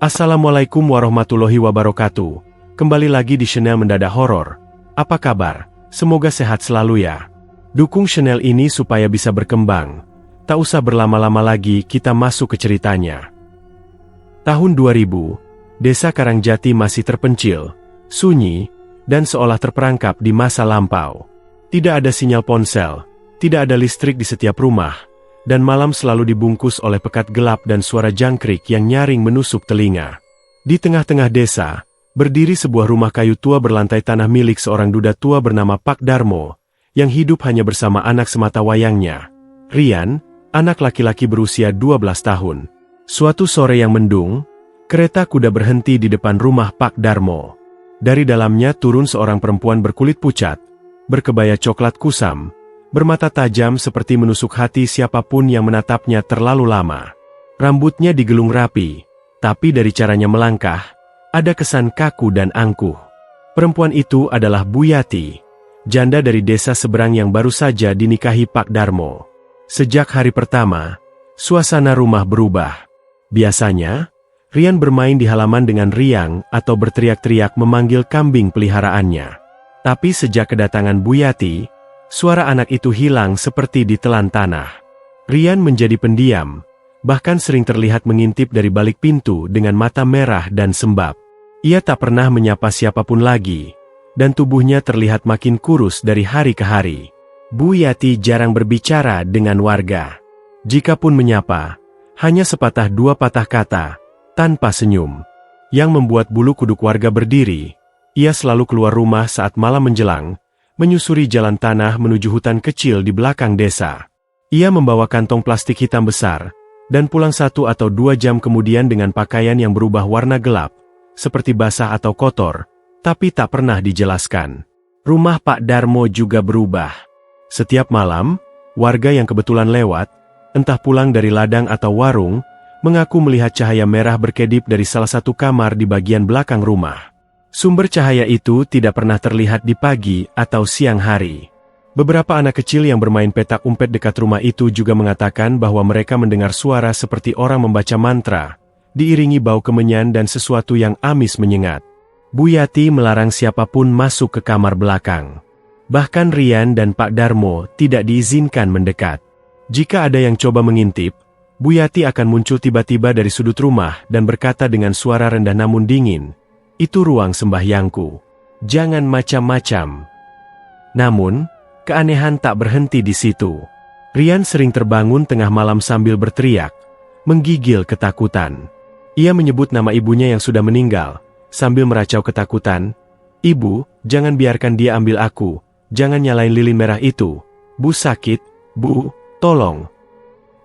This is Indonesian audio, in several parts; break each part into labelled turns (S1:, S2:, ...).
S1: Assalamualaikum warahmatullahi wabarakatuh. Kembali lagi di channel Mendadak Horor. Apa kabar? Semoga sehat selalu ya. Dukung channel ini supaya bisa berkembang. Tak usah berlama-lama lagi, kita masuk ke ceritanya. Tahun 2000, Desa Karangjati masih terpencil, sunyi, dan seolah terperangkap di masa lampau. Tidak ada sinyal ponsel, tidak ada listrik di setiap rumah, dan malam selalu dibungkus oleh pekat gelap dan suara jangkrik yang nyaring menusuk telinga. Di tengah-tengah desa, berdiri sebuah rumah kayu tua berlantai tanah milik seorang duda tua bernama Pak Darmo, yang hidup hanya bersama anak semata wayangnya, Rian, anak laki-laki berusia 12 tahun. Suatu sore yang mendung, kereta kuda berhenti di depan rumah Pak Darmo. Dari dalamnya turun seorang perempuan berkulit pucat, berkebaya coklat kusam, bermata tajam seperti menusuk hati siapapun yang menatapnya terlalu lama. Rambutnya digelung rapi, tapi dari caranya melangkah, ada kesan kaku dan angkuh. Perempuan itu adalah Bu Yati, janda dari desa seberang yang baru saja dinikahi Pak Darmo. Sejak hari pertama, suasana rumah berubah. Biasanya, Rian bermain di halaman dengan riang atau berteriak-teriak memanggil kambing peliharaannya. Tapi sejak kedatangan Bu Yati, suara anak itu hilang seperti ditelan tanah. Rian menjadi pendiam, bahkan sering terlihat mengintip dari balik pintu dengan mata merah dan sembab. Ia tak pernah menyapa siapapun lagi, dan tubuhnya terlihat makin kurus dari hari ke hari. Bu Yati jarang berbicara dengan warga. Jikapun menyapa, hanya sepatah dua patah kata, tanpa senyum. Yang membuat bulu kuduk warga berdiri. Ia selalu keluar rumah saat malam menjelang, menyusuri jalan tanah menuju hutan kecil di belakang desa. Ia membawa kantong plastik hitam besar, dan pulang 1 atau 2 jam kemudian dengan pakaian yang berubah warna gelap, seperti basah atau kotor, tapi tak pernah dijelaskan. Rumah Pak Darmo juga berubah. Setiap malam, warga yang kebetulan lewat, entah pulang dari ladang atau warung, mengaku melihat cahaya merah berkedip dari salah satu kamar di bagian belakang rumah. Sumber cahaya itu tidak pernah terlihat di pagi atau siang hari. Beberapa anak kecil yang bermain petak umpet dekat rumah itu juga mengatakan bahwa mereka mendengar suara seperti orang membaca mantra, diiringi bau kemenyan dan sesuatu yang amis menyengat. Bu Yati melarang siapapun masuk ke kamar belakang. Bahkan Rian dan Pak Darmo tidak diizinkan mendekat. Jika ada yang coba mengintip, Bu Yati akan muncul tiba-tiba dari sudut rumah dan berkata dengan suara rendah namun dingin, "Itu ruang sembahyangku. Jangan macam-macam." Namun, keanehan tak berhenti di situ. Rian sering terbangun tengah malam sambil berteriak, menggigil ketakutan. Ia menyebut nama ibunya yang sudah meninggal, sambil meracau ketakutan. "Ibu, jangan biarkan dia ambil aku. Jangan nyalain lilin merah itu. Bu sakit, Bu, tolong."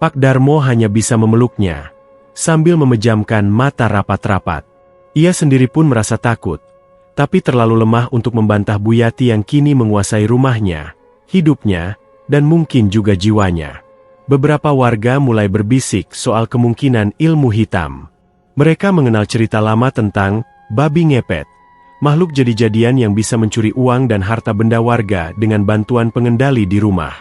S1: Pak Darmo hanya bisa memeluknya, sambil memejamkan mata rapat-rapat. Ia sendiri pun merasa takut, tapi terlalu lemah untuk membantah Bu Yati yang kini menguasai rumahnya, hidupnya, dan mungkin juga jiwanya. Beberapa warga mulai berbisik soal kemungkinan ilmu hitam. Mereka mengenal cerita lama tentang babi ngepet, makhluk jadi-jadian yang bisa mencuri uang dan harta benda warga dengan bantuan pengendali di rumah.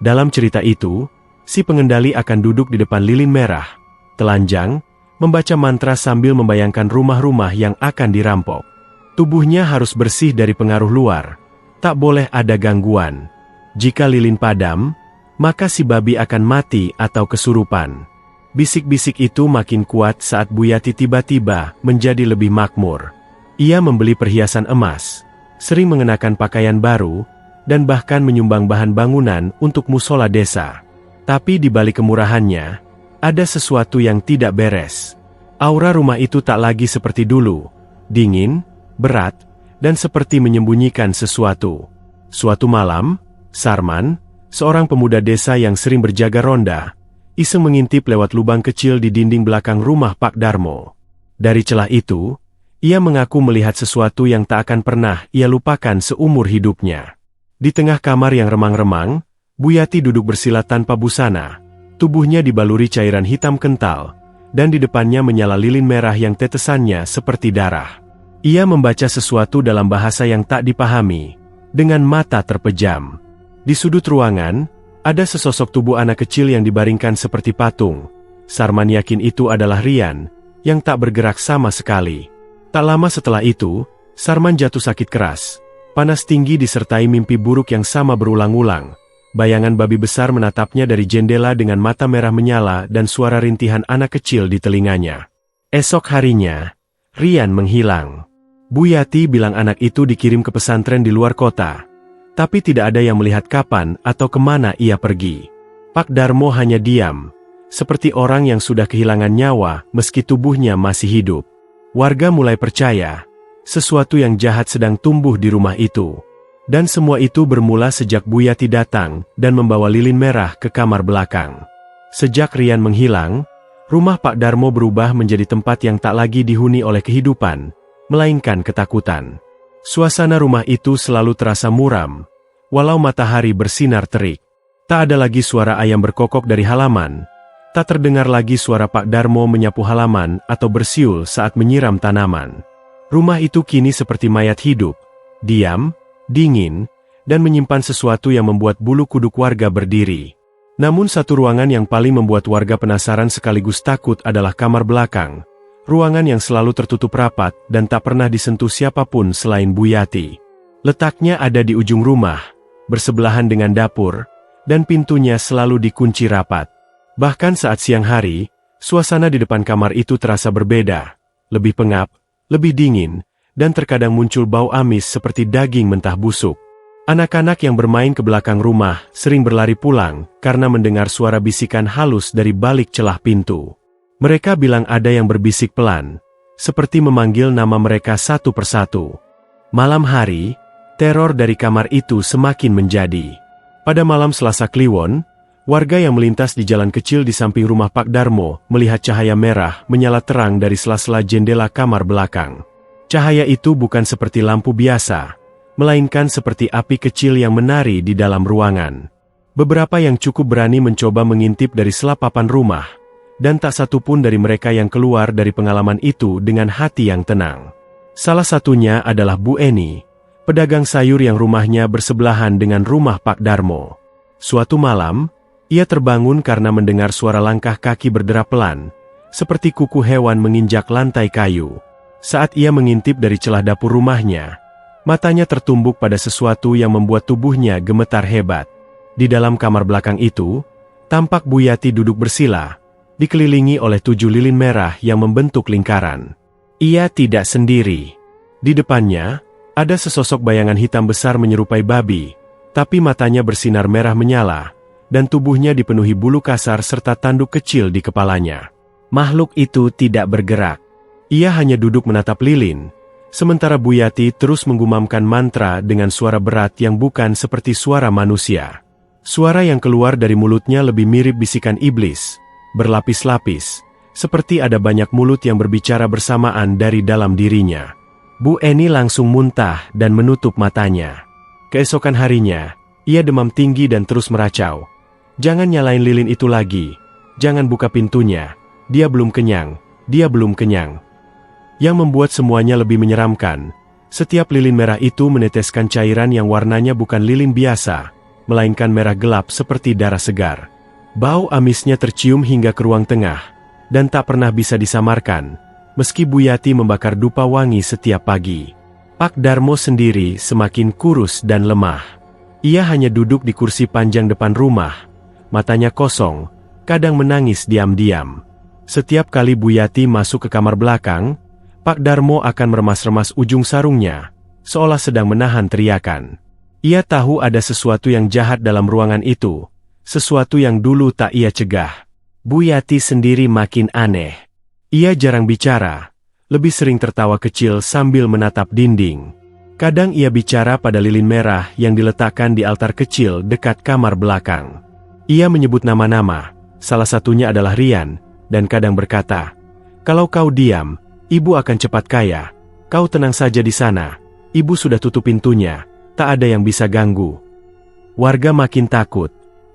S1: Dalam cerita itu, si pengendali akan duduk di depan lilin merah, telanjang, membaca mantra sambil membayangkan rumah-rumah yang akan dirampok. Tubuhnya harus bersih dari pengaruh luar, tak boleh ada gangguan. Jika lilin padam, maka si babi akan mati atau kesurupan. Bisik-bisik itu makin kuat saat Bu Yati tiba-tiba menjadi lebih makmur. Ia membeli perhiasan emas, sering mengenakan pakaian baru, dan bahkan menyumbang bahan bangunan untuk musola desa. Tapi di balik kemurahannya, ada sesuatu yang tidak beres. Aura rumah itu tak lagi seperti dulu, dingin, berat, dan seperti menyembunyikan sesuatu. Suatu malam, Sarman, seorang pemuda desa yang sering berjaga ronda, iseng mengintip lewat lubang kecil di dinding belakang rumah Pak Darmo. Dari celah itu, ia mengaku melihat sesuatu yang tak akan pernah ia lupakan seumur hidupnya. Di tengah kamar yang remang-remang, Bu Yati duduk bersila tanpa busana. Tubuhnya dibaluri cairan hitam kental, dan di depannya menyala lilin merah yang tetesannya seperti darah. Ia membaca sesuatu dalam bahasa yang tak dipahami, dengan mata terpejam. Di sudut ruangan, ada sesosok tubuh anak kecil yang dibaringkan seperti patung. Sarman yakin itu adalah Rian, yang tak bergerak sama sekali. Tak lama setelah itu, Sarman jatuh sakit keras. Panas tinggi disertai mimpi buruk yang sama berulang-ulang. Bayangan babi besar menatapnya dari jendela dengan mata merah menyala dan suara rintihan anak kecil di telinganya. Esok harinya, Rian menghilang. Bu Yati bilang anak itu dikirim ke pesantren di luar kota. Tapi tidak ada yang melihat kapan atau kemana ia pergi. Pak Darmo hanya diam, seperti orang yang sudah kehilangan nyawa meski tubuhnya masih hidup. Warga mulai percaya, sesuatu yang jahat sedang tumbuh di rumah itu. Dan semua itu bermula sejak Bu Yati datang dan membawa lilin merah ke kamar belakang. Sejak Rian menghilang, rumah Pak Darmo berubah menjadi tempat yang tak lagi dihuni oleh kehidupan, melainkan ketakutan. Suasana rumah itu selalu terasa muram, walau matahari bersinar terik. Tak ada lagi suara ayam berkokok dari halaman, tak terdengar lagi suara Pak Darmo menyapu halaman atau bersiul saat menyiram tanaman. Rumah itu kini seperti mayat hidup, diam, dingin, dan menyimpan sesuatu yang membuat bulu kuduk warga berdiri. Namun satu ruangan yang paling membuat warga penasaran sekaligus takut adalah kamar belakang. Ruangan yang selalu tertutup rapat dan tak pernah disentuh siapapun selain Bu Yati. Letaknya ada di ujung rumah, bersebelahan dengan dapur, dan pintunya selalu dikunci rapat. Bahkan saat siang hari, suasana di depan kamar itu terasa berbeda, lebih pengap, lebih dingin, dan terkadang muncul bau amis seperti daging mentah busuk. Anak-anak yang bermain ke belakang rumah sering berlari pulang karena mendengar suara bisikan halus dari balik celah pintu. Mereka bilang ada yang berbisik pelan, seperti memanggil nama mereka satu persatu. Malam hari, teror dari kamar itu semakin menjadi. Pada malam Selasa Kliwon, warga yang melintas di jalan kecil di samping rumah Pak Darmo melihat cahaya merah menyala terang dari sela-sela jendela kamar belakang. Cahaya itu bukan seperti lampu biasa, melainkan seperti api kecil yang menari di dalam ruangan. Beberapa yang cukup berani mencoba mengintip dari selapapan rumah, dan tak satu pun dari mereka yang keluar dari pengalaman itu dengan hati yang tenang. Salah satunya adalah Bu Eni, pedagang sayur yang rumahnya bersebelahan dengan rumah Pak Darmo. Suatu malam, ia terbangun karena mendengar suara langkah kaki berderap pelan, seperti kuku hewan menginjak lantai kayu. Saat ia mengintip dari celah dapur rumahnya, matanya tertumbuk pada sesuatu yang membuat tubuhnya gemetar hebat. Di dalam kamar belakang itu, tampak Bu Yati duduk bersila, dikelilingi oleh 7 lilin merah yang membentuk lingkaran. Ia tidak sendiri. Di depannya, ada sesosok bayangan hitam besar menyerupai babi, tapi matanya bersinar merah menyala, dan tubuhnya dipenuhi bulu kasar serta tanduk kecil di kepalanya. Makhluk itu tidak bergerak. Ia hanya duduk menatap lilin, sementara Bu Yati terus menggumamkan mantra dengan suara berat yang bukan seperti suara manusia. Suara yang keluar dari mulutnya lebih mirip bisikan iblis, berlapis-lapis, seperti ada banyak mulut yang berbicara bersamaan dari dalam dirinya. Bu Eni langsung muntah dan menutup matanya. Keesokan harinya, ia demam tinggi dan terus meracau. Jangan nyalain lilin itu lagi. Jangan buka pintunya. Dia belum kenyang. Dia belum kenyang. Yang membuat semuanya lebih menyeramkan, setiap lilin merah itu meneteskan cairan yang warnanya bukan lilin biasa, melainkan merah gelap seperti darah segar. Bau amisnya tercium hingga ke ruang tengah, dan tak pernah bisa disamarkan, meski Bu Yati membakar dupa wangi setiap pagi. Pak Darmo sendiri semakin kurus dan lemah. Ia hanya duduk di kursi panjang depan rumah, matanya kosong, kadang menangis diam-diam. Setiap kali Bu Yati masuk ke kamar belakang, Pak Darmo akan meremas-remas ujung sarungnya, seolah sedang menahan teriakan. Ia tahu ada sesuatu yang jahat dalam ruangan itu, sesuatu yang dulu tak ia cegah. Bu Yati sendiri makin aneh. Ia jarang bicara, lebih sering tertawa kecil sambil menatap dinding. Kadang ia bicara pada lilin merah yang diletakkan di altar kecil dekat kamar belakang. Ia menyebut nama-nama, salah satunya adalah Rian, dan kadang berkata, "Kalau kau diam, Ibu akan cepat kaya. Kau tenang saja di sana. Ibu sudah tutup pintunya, tak ada yang bisa ganggu." Warga makin takut,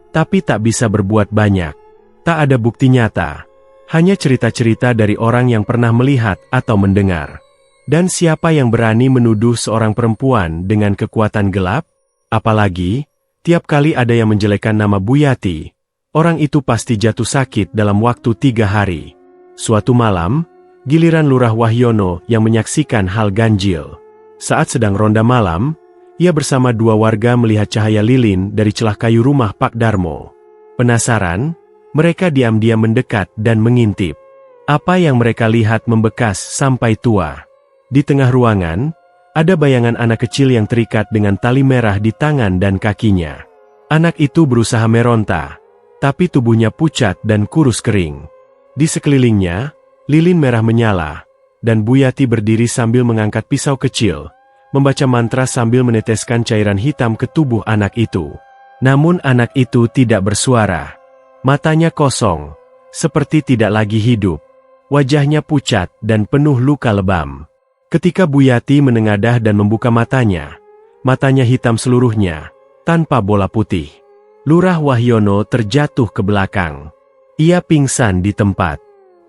S1: tapi tak bisa berbuat banyak. Tak ada bukti nyata, hanya cerita-cerita dari orang yang pernah melihat atau mendengar. Dan siapa yang berani menuduh seorang perempuan dengan kekuatan gelap? Apalagi, tiap kali ada yang menjelekkan nama Bu Yati, orang itu pasti jatuh sakit dalam waktu 3 hari. Suatu malam, Giliran Lurah Wahyono yang menyaksikan hal ganjil. Saat sedang ronda malam, ia bersama dua warga melihat cahaya lilin dari celah kayu rumah Pak Darmo. Penasaran, mereka diam-diam mendekat dan mengintip. Apa yang mereka lihat membekas sampai tua. Di tengah ruangan, ada bayangan anak kecil yang terikat dengan tali merah di tangan dan kakinya. Anak itu berusaha meronta, tapi tubuhnya pucat dan kurus kering. Di sekelilingnya, lilin merah menyala, dan Bu Yati berdiri sambil mengangkat pisau kecil, membaca mantra sambil meneteskan cairan hitam ke tubuh anak itu. Namun anak itu tidak bersuara. Matanya kosong, seperti tidak lagi hidup. Wajahnya pucat dan penuh luka lebam. Ketika Bu Yati menengadah dan membuka matanya hitam seluruhnya, tanpa bola putih. Lurah Wahyono terjatuh ke belakang. Ia pingsan di tempat.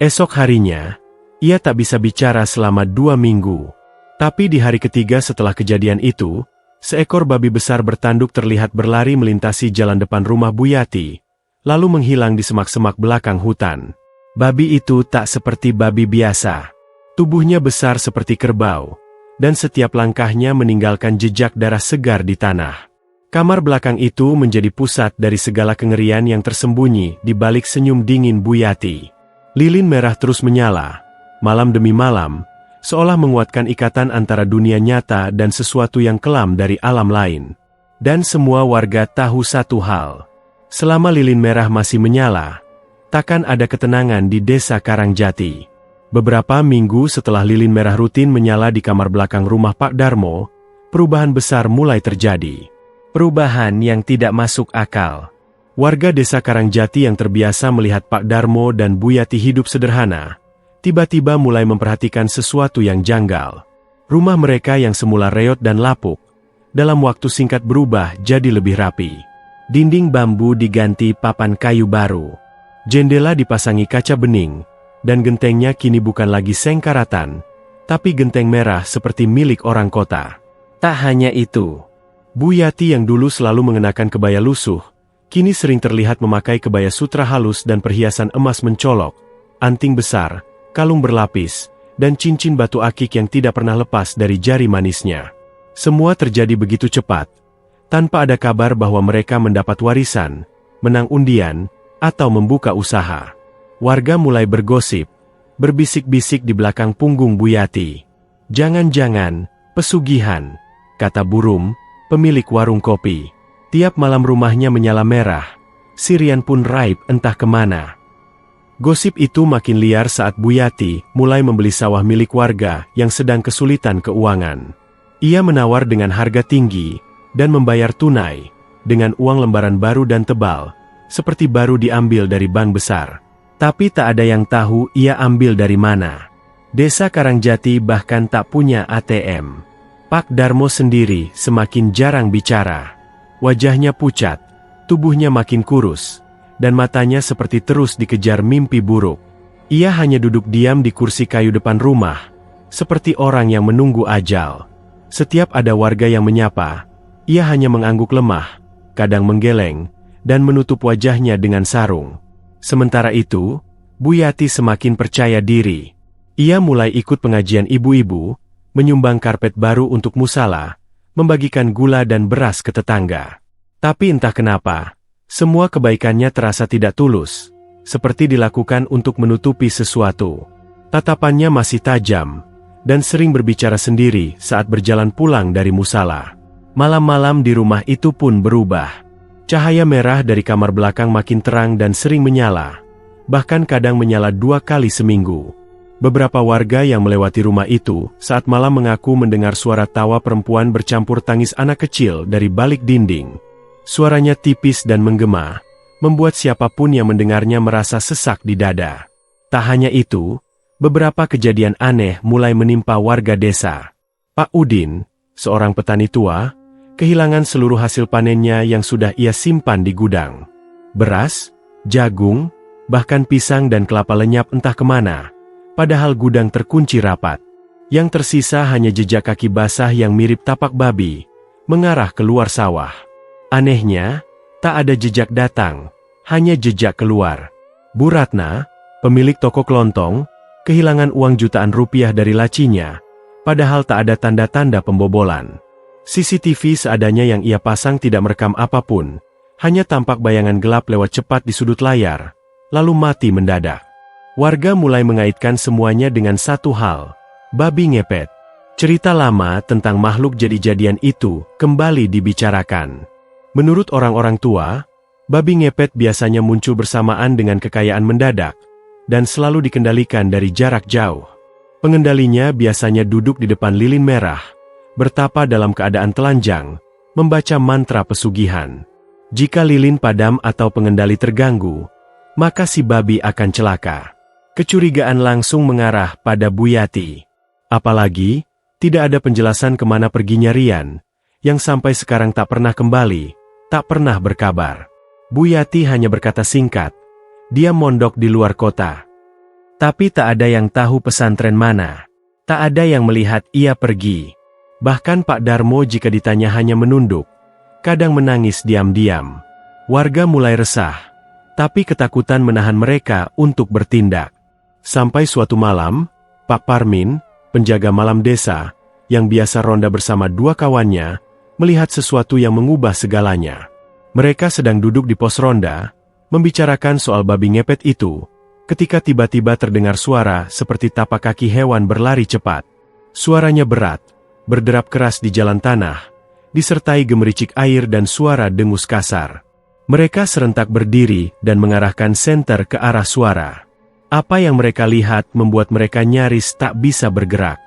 S1: Esok harinya, ia tak bisa bicara selama 2 minggu. Tapi di hari ketiga setelah kejadian itu, seekor babi besar bertanduk terlihat berlari melintasi jalan depan rumah Bu Yati, lalu menghilang di semak-semak belakang hutan. Babi itu tak seperti babi biasa. Tubuhnya besar seperti kerbau, dan setiap langkahnya meninggalkan jejak darah segar di tanah. Kamar belakang itu menjadi pusat dari segala kengerian yang tersembunyi di balik senyum dingin Bu Yati. Lilin merah terus menyala, malam demi malam, seolah menguatkan ikatan antara dunia nyata dan sesuatu yang kelam dari alam lain. Dan semua warga tahu satu hal. Selama lilin merah masih menyala, takkan ada ketenangan di desa Karangjati. Beberapa minggu setelah lilin merah rutin menyala di kamar belakang rumah Pak Darmo, perubahan besar mulai terjadi. Perubahan yang tidak masuk akal. Warga desa Karangjati yang terbiasa melihat Pak Darmo dan Bu Yati hidup sederhana, tiba-tiba mulai memperhatikan sesuatu yang janggal. Rumah mereka yang semula reot dan lapuk, dalam waktu singkat berubah jadi lebih rapi. Dinding bambu diganti papan kayu baru. Jendela dipasangi kaca bening, dan gentengnya kini bukan lagi sengkaratan, tapi genteng merah seperti milik orang kota. Tak hanya itu, Bu Yati yang dulu selalu mengenakan kebaya lusuh, kini sering terlihat memakai kebaya sutra halus dan perhiasan emas mencolok, anting besar, kalung berlapis, dan cincin batu akik yang tidak pernah lepas dari jari manisnya. Semua terjadi begitu cepat, tanpa ada kabar bahwa mereka mendapat warisan, menang undian, atau membuka usaha. Warga mulai bergosip, berbisik-bisik di belakang punggung Bu Yati. Jangan-jangan, pesugihan, kata Burum, pemilik warung kopi. Tiap malam rumahnya menyala merah, Sirian pun raib entah kemana. Gosip itu makin liar saat Bu Yati mulai membeli sawah milik warga yang sedang kesulitan keuangan. Ia menawar dengan harga tinggi, dan membayar tunai, dengan uang lembaran baru dan tebal, seperti baru diambil dari bank besar. Tapi tak ada yang tahu ia ambil dari mana. Desa Karangjati bahkan tak punya ATM. Pak Darmo sendiri semakin jarang bicara. Wajahnya pucat, tubuhnya makin kurus, dan matanya seperti terus dikejar mimpi buruk. Ia hanya duduk diam di kursi kayu depan rumah, seperti orang yang menunggu ajal. Setiap ada warga yang menyapa, ia hanya mengangguk lemah, kadang menggeleng, dan menutup wajahnya dengan sarung. Sementara itu, Bu Yati semakin percaya diri. Ia mulai ikut pengajian ibu-ibu, menyumbang karpet baru untuk musala, membagikan gula dan beras ke tetangga. Tapi entah kenapa, semua kebaikannya terasa tidak tulus, seperti dilakukan untuk menutupi sesuatu. Tatapannya masih tajam, dan sering berbicara sendiri saat berjalan pulang dari musala. Malam-malam di rumah itu pun berubah. Cahaya merah dari kamar belakang makin terang dan sering menyala, bahkan kadang menyala 2 kali seminggu. Beberapa warga yang melewati rumah itu saat malam mengaku mendengar suara tawa perempuan bercampur tangis anak kecil dari balik dinding. Suaranya tipis dan menggema, membuat siapapun yang mendengarnya merasa sesak di dada. Tak hanya itu, beberapa kejadian aneh mulai menimpa warga desa. Pak Udin, seorang petani tua, kehilangan seluruh hasil panennya yang sudah ia simpan di gudang. Beras, jagung, bahkan pisang dan kelapa lenyap entah kemana. Padahal gudang terkunci rapat. Yang tersisa hanya jejak kaki basah yang mirip tapak babi, mengarah keluar sawah. Anehnya, tak ada jejak datang, hanya jejak keluar. Bu Ratna, pemilik toko kelontong, kehilangan uang jutaan rupiah dari lacinya, padahal tak ada tanda-tanda pembobolan. CCTV seadanya yang ia pasang tidak merekam apapun, hanya tampak bayangan gelap lewat cepat di sudut layar, lalu mati mendadak. Warga mulai mengaitkan semuanya dengan satu hal, babi ngepet. Cerita lama tentang makhluk jadi-jadian itu kembali dibicarakan. Menurut orang-orang tua, babi ngepet biasanya muncul bersamaan dengan kekayaan mendadak, dan selalu dikendalikan dari jarak jauh. Pengendalinya biasanya duduk di depan lilin merah, bertapa dalam keadaan telanjang, membaca mantra pesugihan. Jika lilin padam atau pengendali terganggu, maka si babi akan celaka. Kecurigaan langsung mengarah pada Buyati. Apalagi, tidak ada penjelasan kemana perginya Rian, yang sampai sekarang tak pernah kembali, tak pernah berkabar. Buyati hanya berkata singkat, dia mondok di luar kota. Tapi tak ada yang tahu pesantren mana. Tak ada yang melihat ia pergi. Bahkan Pak Darmo jika ditanya hanya menunduk, kadang menangis diam-diam. Warga mulai resah, tapi ketakutan menahan mereka untuk bertindak. Sampai suatu malam, Pak Parmin, penjaga malam desa, yang biasa ronda bersama dua kawannya, melihat sesuatu yang mengubah segalanya. Mereka sedang duduk di pos ronda, membicarakan soal babi ngepet itu, ketika tiba-tiba terdengar suara seperti tapak kaki hewan berlari cepat. Suaranya berat, berderap keras di jalan tanah, disertai gemericik air dan suara dengus kasar. Mereka serentak berdiri dan mengarahkan senter ke arah suara. Apa yang mereka lihat membuat mereka nyaris tak bisa bergerak.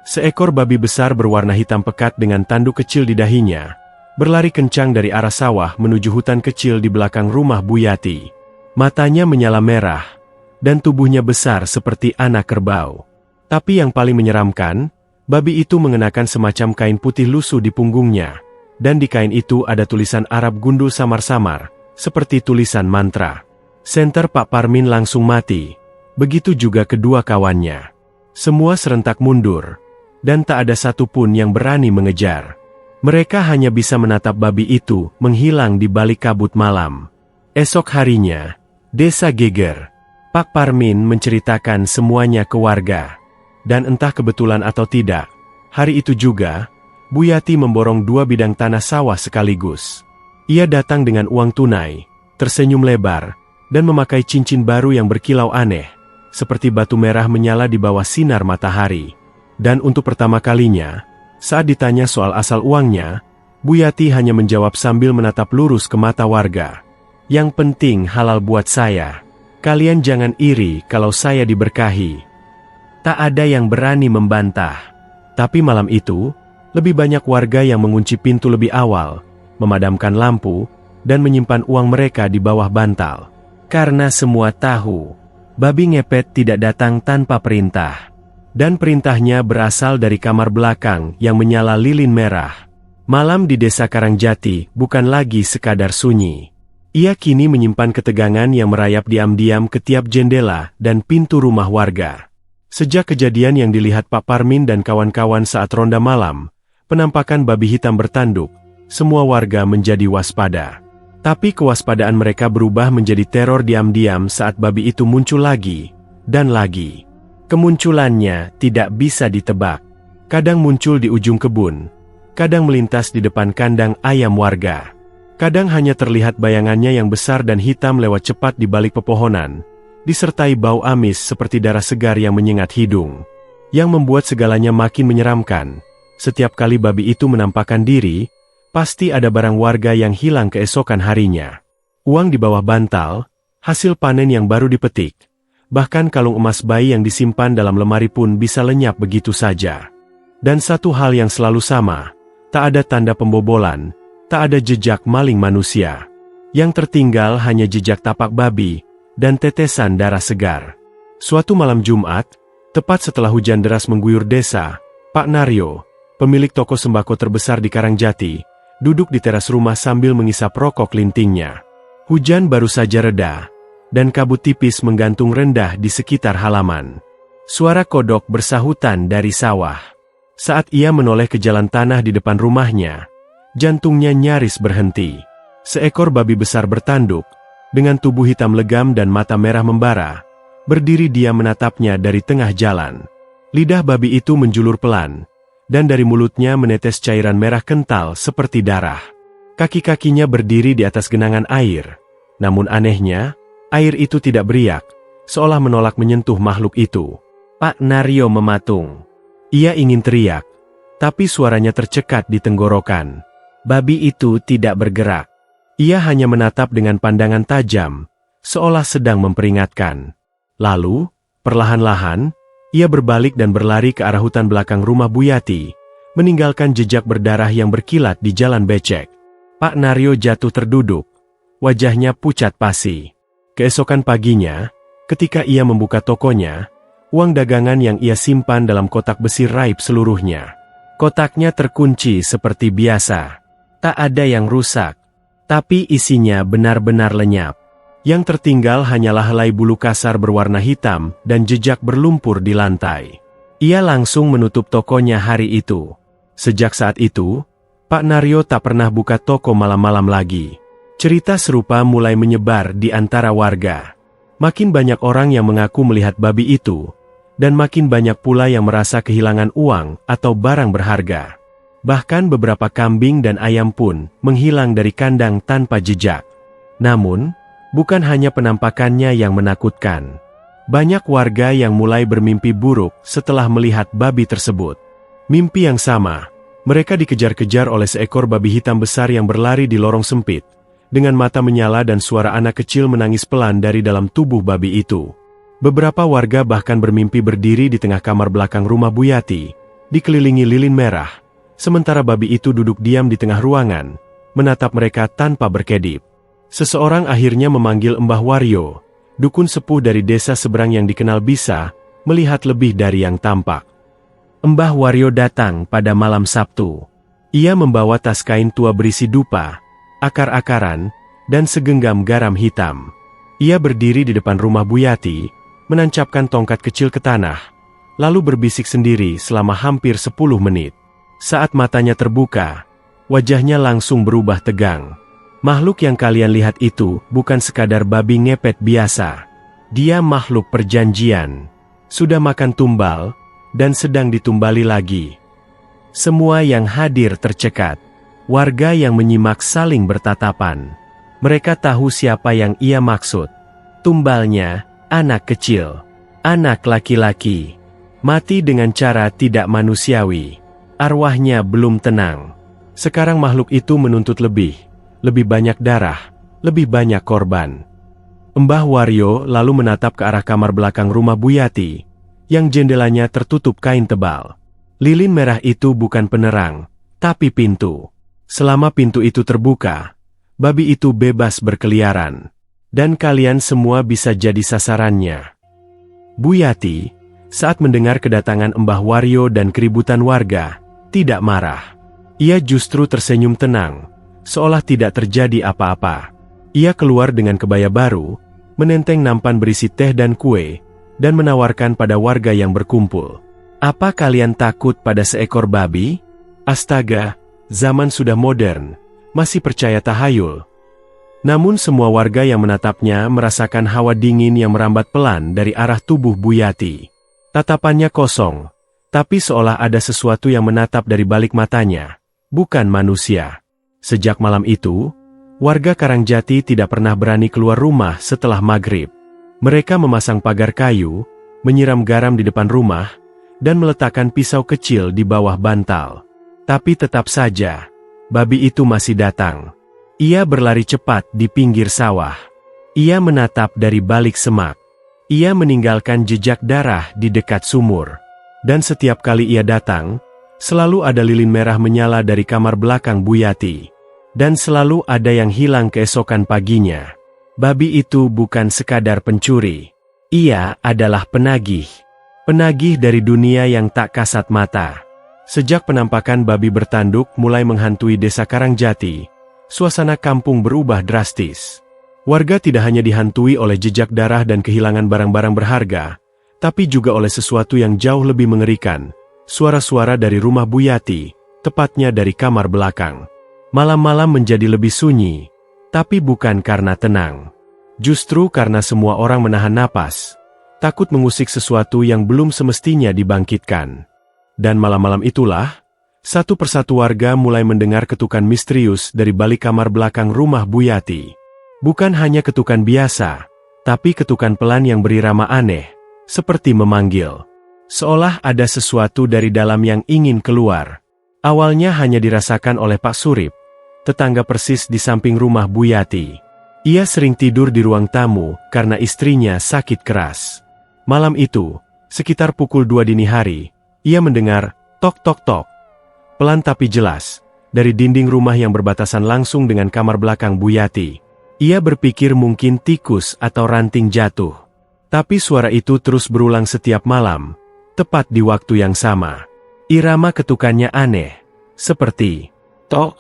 S1: Seekor babi besar berwarna hitam pekat dengan tanduk kecil di dahinya, berlari kencang dari arah sawah menuju hutan kecil di belakang rumah Buyati. Matanya menyala merah, dan tubuhnya besar seperti anak kerbau. Tapi yang paling menyeramkan, babi itu mengenakan semacam kain putih lusuh di punggungnya, dan di kain itu ada tulisan Arab gundul samar-samar, seperti tulisan mantra. Senter Pak Parmin langsung mati, begitu juga kedua kawannya. Semua serentak mundur, dan tak ada satupun yang berani mengejar. Mereka hanya bisa menatap babi itu menghilang di balik kabut malam. Esok harinya, desa geger. Pak Parmin menceritakan semuanya ke warga. Dan entah kebetulan atau tidak, hari itu juga, Buyati memborong 2 bidang tanah sawah sekaligus. Ia datang dengan uang tunai, tersenyum lebar, dan memakai cincin baru yang berkilau aneh, seperti batu merah menyala di bawah sinar matahari. Dan untuk pertama kalinya, saat ditanya soal asal uangnya, Buyati hanya menjawab sambil menatap lurus ke mata warga. Yang penting halal buat saya. Kalian jangan iri kalau saya diberkahi. Tak ada yang berani membantah. Tapi malam itu, lebih banyak warga yang mengunci pintu lebih awal, memadamkan lampu, dan menyimpan uang mereka di bawah bantal. Karena semua tahu, babi ngepet tidak datang tanpa perintah. Dan perintahnya berasal dari kamar belakang yang menyala lilin merah. Malam di desa Karangjati bukan lagi sekadar sunyi. Ia kini menyimpan ketegangan yang merayap diam-diam ke tiap jendela dan pintu rumah warga. Sejak kejadian yang dilihat Pak Parmin dan kawan-kawan saat ronda malam, penampakan babi hitam bertanduk, semua warga menjadi waspada. Tapi kewaspadaan mereka berubah menjadi teror diam-diam saat babi itu muncul lagi, dan lagi. Kemunculannya tidak bisa ditebak. Kadang muncul di ujung kebun, kadang melintas di depan kandang ayam warga. Kadang hanya terlihat bayangannya yang besar dan hitam lewat cepat di balik pepohonan, disertai bau amis seperti darah segar yang menyengat hidung. Yang membuat segalanya makin menyeramkan. Setiap kali babi itu menampakkan diri, pasti ada barang warga yang hilang keesokan harinya. Uang di bawah bantal, hasil panen yang baru dipetik. Bahkan kalung emas bayi yang disimpan dalam lemari pun bisa lenyap begitu saja. Dan satu hal yang selalu sama, tak ada tanda pembobolan, tak ada jejak maling manusia. Yang tertinggal hanya jejak tapak babi, dan tetesan darah segar. Suatu malam Jumat, tepat setelah hujan deras mengguyur desa, Pak Naryo, pemilik toko sembako terbesar di Karangjati, duduk di teras rumah sambil mengisap rokok lintingnya. Hujan baru saja reda, dan kabut tipis menggantung rendah di sekitar halaman. Suara kodok bersahutan dari sawah. Saat ia menoleh ke jalan tanah di depan rumahnya, jantungnya nyaris berhenti. Seekor babi besar bertanduk, dengan tubuh hitam legam dan mata merah membara, berdiri diam menatapnya dari tengah jalan. Lidah babi itu menjulur pelan, dan dari mulutnya menetes cairan merah kental seperti darah. Kaki-kakinya berdiri di atas genangan air, namun anehnya, air itu tidak beriak, seolah menolak menyentuh makhluk itu. Pak Naryo mematung. Ia ingin teriak, tapi suaranya tercekat di tenggorokan. Babi itu tidak bergerak. Ia hanya menatap dengan pandangan tajam, seolah sedang memperingatkan. Lalu, perlahan-lahan, ia berbalik dan berlari ke arah hutan belakang rumah Bu Yati, meninggalkan jejak berdarah yang berkilat di jalan becek. Pak Naryo jatuh terduduk, wajahnya pucat pasi. Keesokan paginya, ketika ia membuka tokonya, uang dagangan yang ia simpan dalam kotak besi raib seluruhnya. Kotaknya terkunci seperti biasa. Tak ada yang rusak, tapi isinya benar-benar lenyap. Yang tertinggal hanyalah helai bulu kasar berwarna hitam dan jejak berlumpur di lantai. Ia langsung menutup tokonya hari itu. Sejak saat itu, Pak Naryo tak pernah buka toko malam-malam lagi. Cerita serupa mulai menyebar di antara warga. Makin banyak orang yang mengaku melihat babi itu, dan makin banyak pula yang merasa kehilangan uang atau barang berharga. Bahkan beberapa kambing dan ayam pun menghilang dari kandang tanpa jejak. Namun, bukan hanya penampakannya yang menakutkan. Banyak warga yang mulai bermimpi buruk setelah melihat babi tersebut. Mimpi yang sama, mereka dikejar-kejar oleh seekor babi hitam besar yang berlari di lorong sempit, dengan mata menyala dan suara anak kecil menangis pelan dari dalam tubuh babi itu. Beberapa warga bahkan bermimpi berdiri di tengah kamar belakang rumah Bu Yati, dikelilingi lilin merah, sementara babi itu duduk diam di tengah ruangan, menatap mereka tanpa berkedip. Seseorang akhirnya memanggil Mbah Waryo, dukun sepuh dari desa seberang yang dikenal bisa melihat lebih dari yang tampak. Mbah Waryo datang pada malam Sabtu. Ia membawa tas kain tua berisi dupa, akar-akaran, dan segenggam garam hitam. Ia berdiri di depan rumah Bu Yati, menancapkan tongkat kecil ke tanah, lalu berbisik sendiri selama hampir 10 menit. Saat matanya terbuka, wajahnya langsung berubah tegang. Makhluk yang kalian lihat itu bukan sekadar babi ngepet biasa. Dia makhluk perjanjian. Sudah makan tumbal, dan sedang ditumbali lagi. Semua yang hadir tercekat. Warga yang menyimak saling bertatapan. Mereka tahu siapa yang ia maksud. Tumbalnya, anak kecil. Anak laki-laki. Mati dengan cara tidak manusiawi. Arwahnya belum tenang. Sekarang makhluk itu menuntut lebih banyak darah, lebih banyak korban. Mbah Waryo lalu menatap ke arah kamar belakang rumah Bu Yati, yang jendelanya tertutup kain tebal. Lilin merah itu bukan penerang, tapi pintu. Selama pintu itu terbuka, babi itu bebas berkeliaran, dan kalian semua bisa jadi sasarannya. Bu Yati, saat mendengar kedatangan Mbah Waryo dan keributan warga, tidak marah. Ia justru tersenyum tenang, seolah tidak terjadi apa-apa. Ia keluar dengan kebaya baru, menenteng nampan berisi teh dan kue, dan menawarkan pada warga yang berkumpul. Apa kalian takut pada seekor babi? Astaga, zaman sudah modern, masih percaya tahayul. Namun semua warga yang menatapnya merasakan hawa dingin yang merambat pelan dari arah tubuh Bu Yati. Tatapannya kosong, tapi seolah ada sesuatu yang menatap dari balik matanya, bukan manusia. Sejak malam itu, warga Karangjati tidak pernah berani keluar rumah setelah maghrib. Mereka memasang pagar kayu, menyiram garam di depan rumah, dan meletakkan pisau kecil di bawah bantal. Tapi tetap saja, babi itu masih datang. Ia berlari cepat di pinggir sawah. Ia menatap dari balik semak. Ia meninggalkan jejak darah di dekat sumur. Dan setiap kali ia datang, selalu ada lilin merah menyala dari kamar belakang Bu Yati. Dan selalu ada yang hilang keesokan paginya. Babi itu bukan sekadar pencuri. Ia adalah penagih. Penagih dari dunia yang tak kasat mata. Sejak penampakan babi bertanduk mulai menghantui desa Karangjati, suasana kampung berubah drastis. Warga tidak hanya dihantui oleh jejak darah dan kehilangan barang-barang berharga, tapi juga oleh sesuatu yang jauh lebih mengerikan. Suara-suara dari rumah Bu Yati, tepatnya dari kamar belakang. Malam-malam menjadi lebih sunyi, tapi bukan karena tenang. Justru karena semua orang menahan napas. takut mengusik sesuatu yang belum semestinya dibangkitkan. Dan malam-malam itulah, satu persatu warga mulai mendengar ketukan misterius dari balik kamar belakang rumah Bu Yati. Bukan hanya ketukan biasa, tapi ketukan pelan yang berirama aneh, seperti memanggil. Seolah ada sesuatu dari dalam yang ingin keluar. Awalnya hanya dirasakan oleh Pak Surip, tetangga persis di samping rumah Bu Yati. Ia sering tidur di ruang tamu karena istrinya sakit keras. Malam itu, sekitar pukul 2 dini hari, ia mendengar tok tok tok. Pelan tapi jelas, dari dinding rumah yang berbatasan langsung dengan kamar belakang Bu Yati. Ia berpikir mungkin tikus atau ranting jatuh. Tapi suara itu terus berulang setiap malam, tepat di waktu yang sama. Irama ketukannya aneh, seperti tok,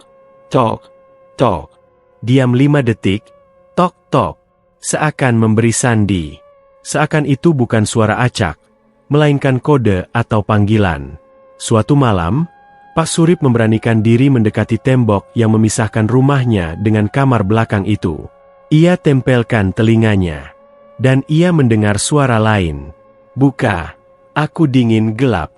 S1: tok, tok. Diam 5 detik, tok, tok. Seakan memberi sandi. Seakan itu bukan suara acak, melainkan kode atau panggilan. Suatu malam, Pak Surip memberanikan diri mendekati tembok yang memisahkan rumahnya dengan kamar belakang itu. Ia tempelkan telinganya. Dan ia mendengar suara lain. Buka, aku dingin gelap.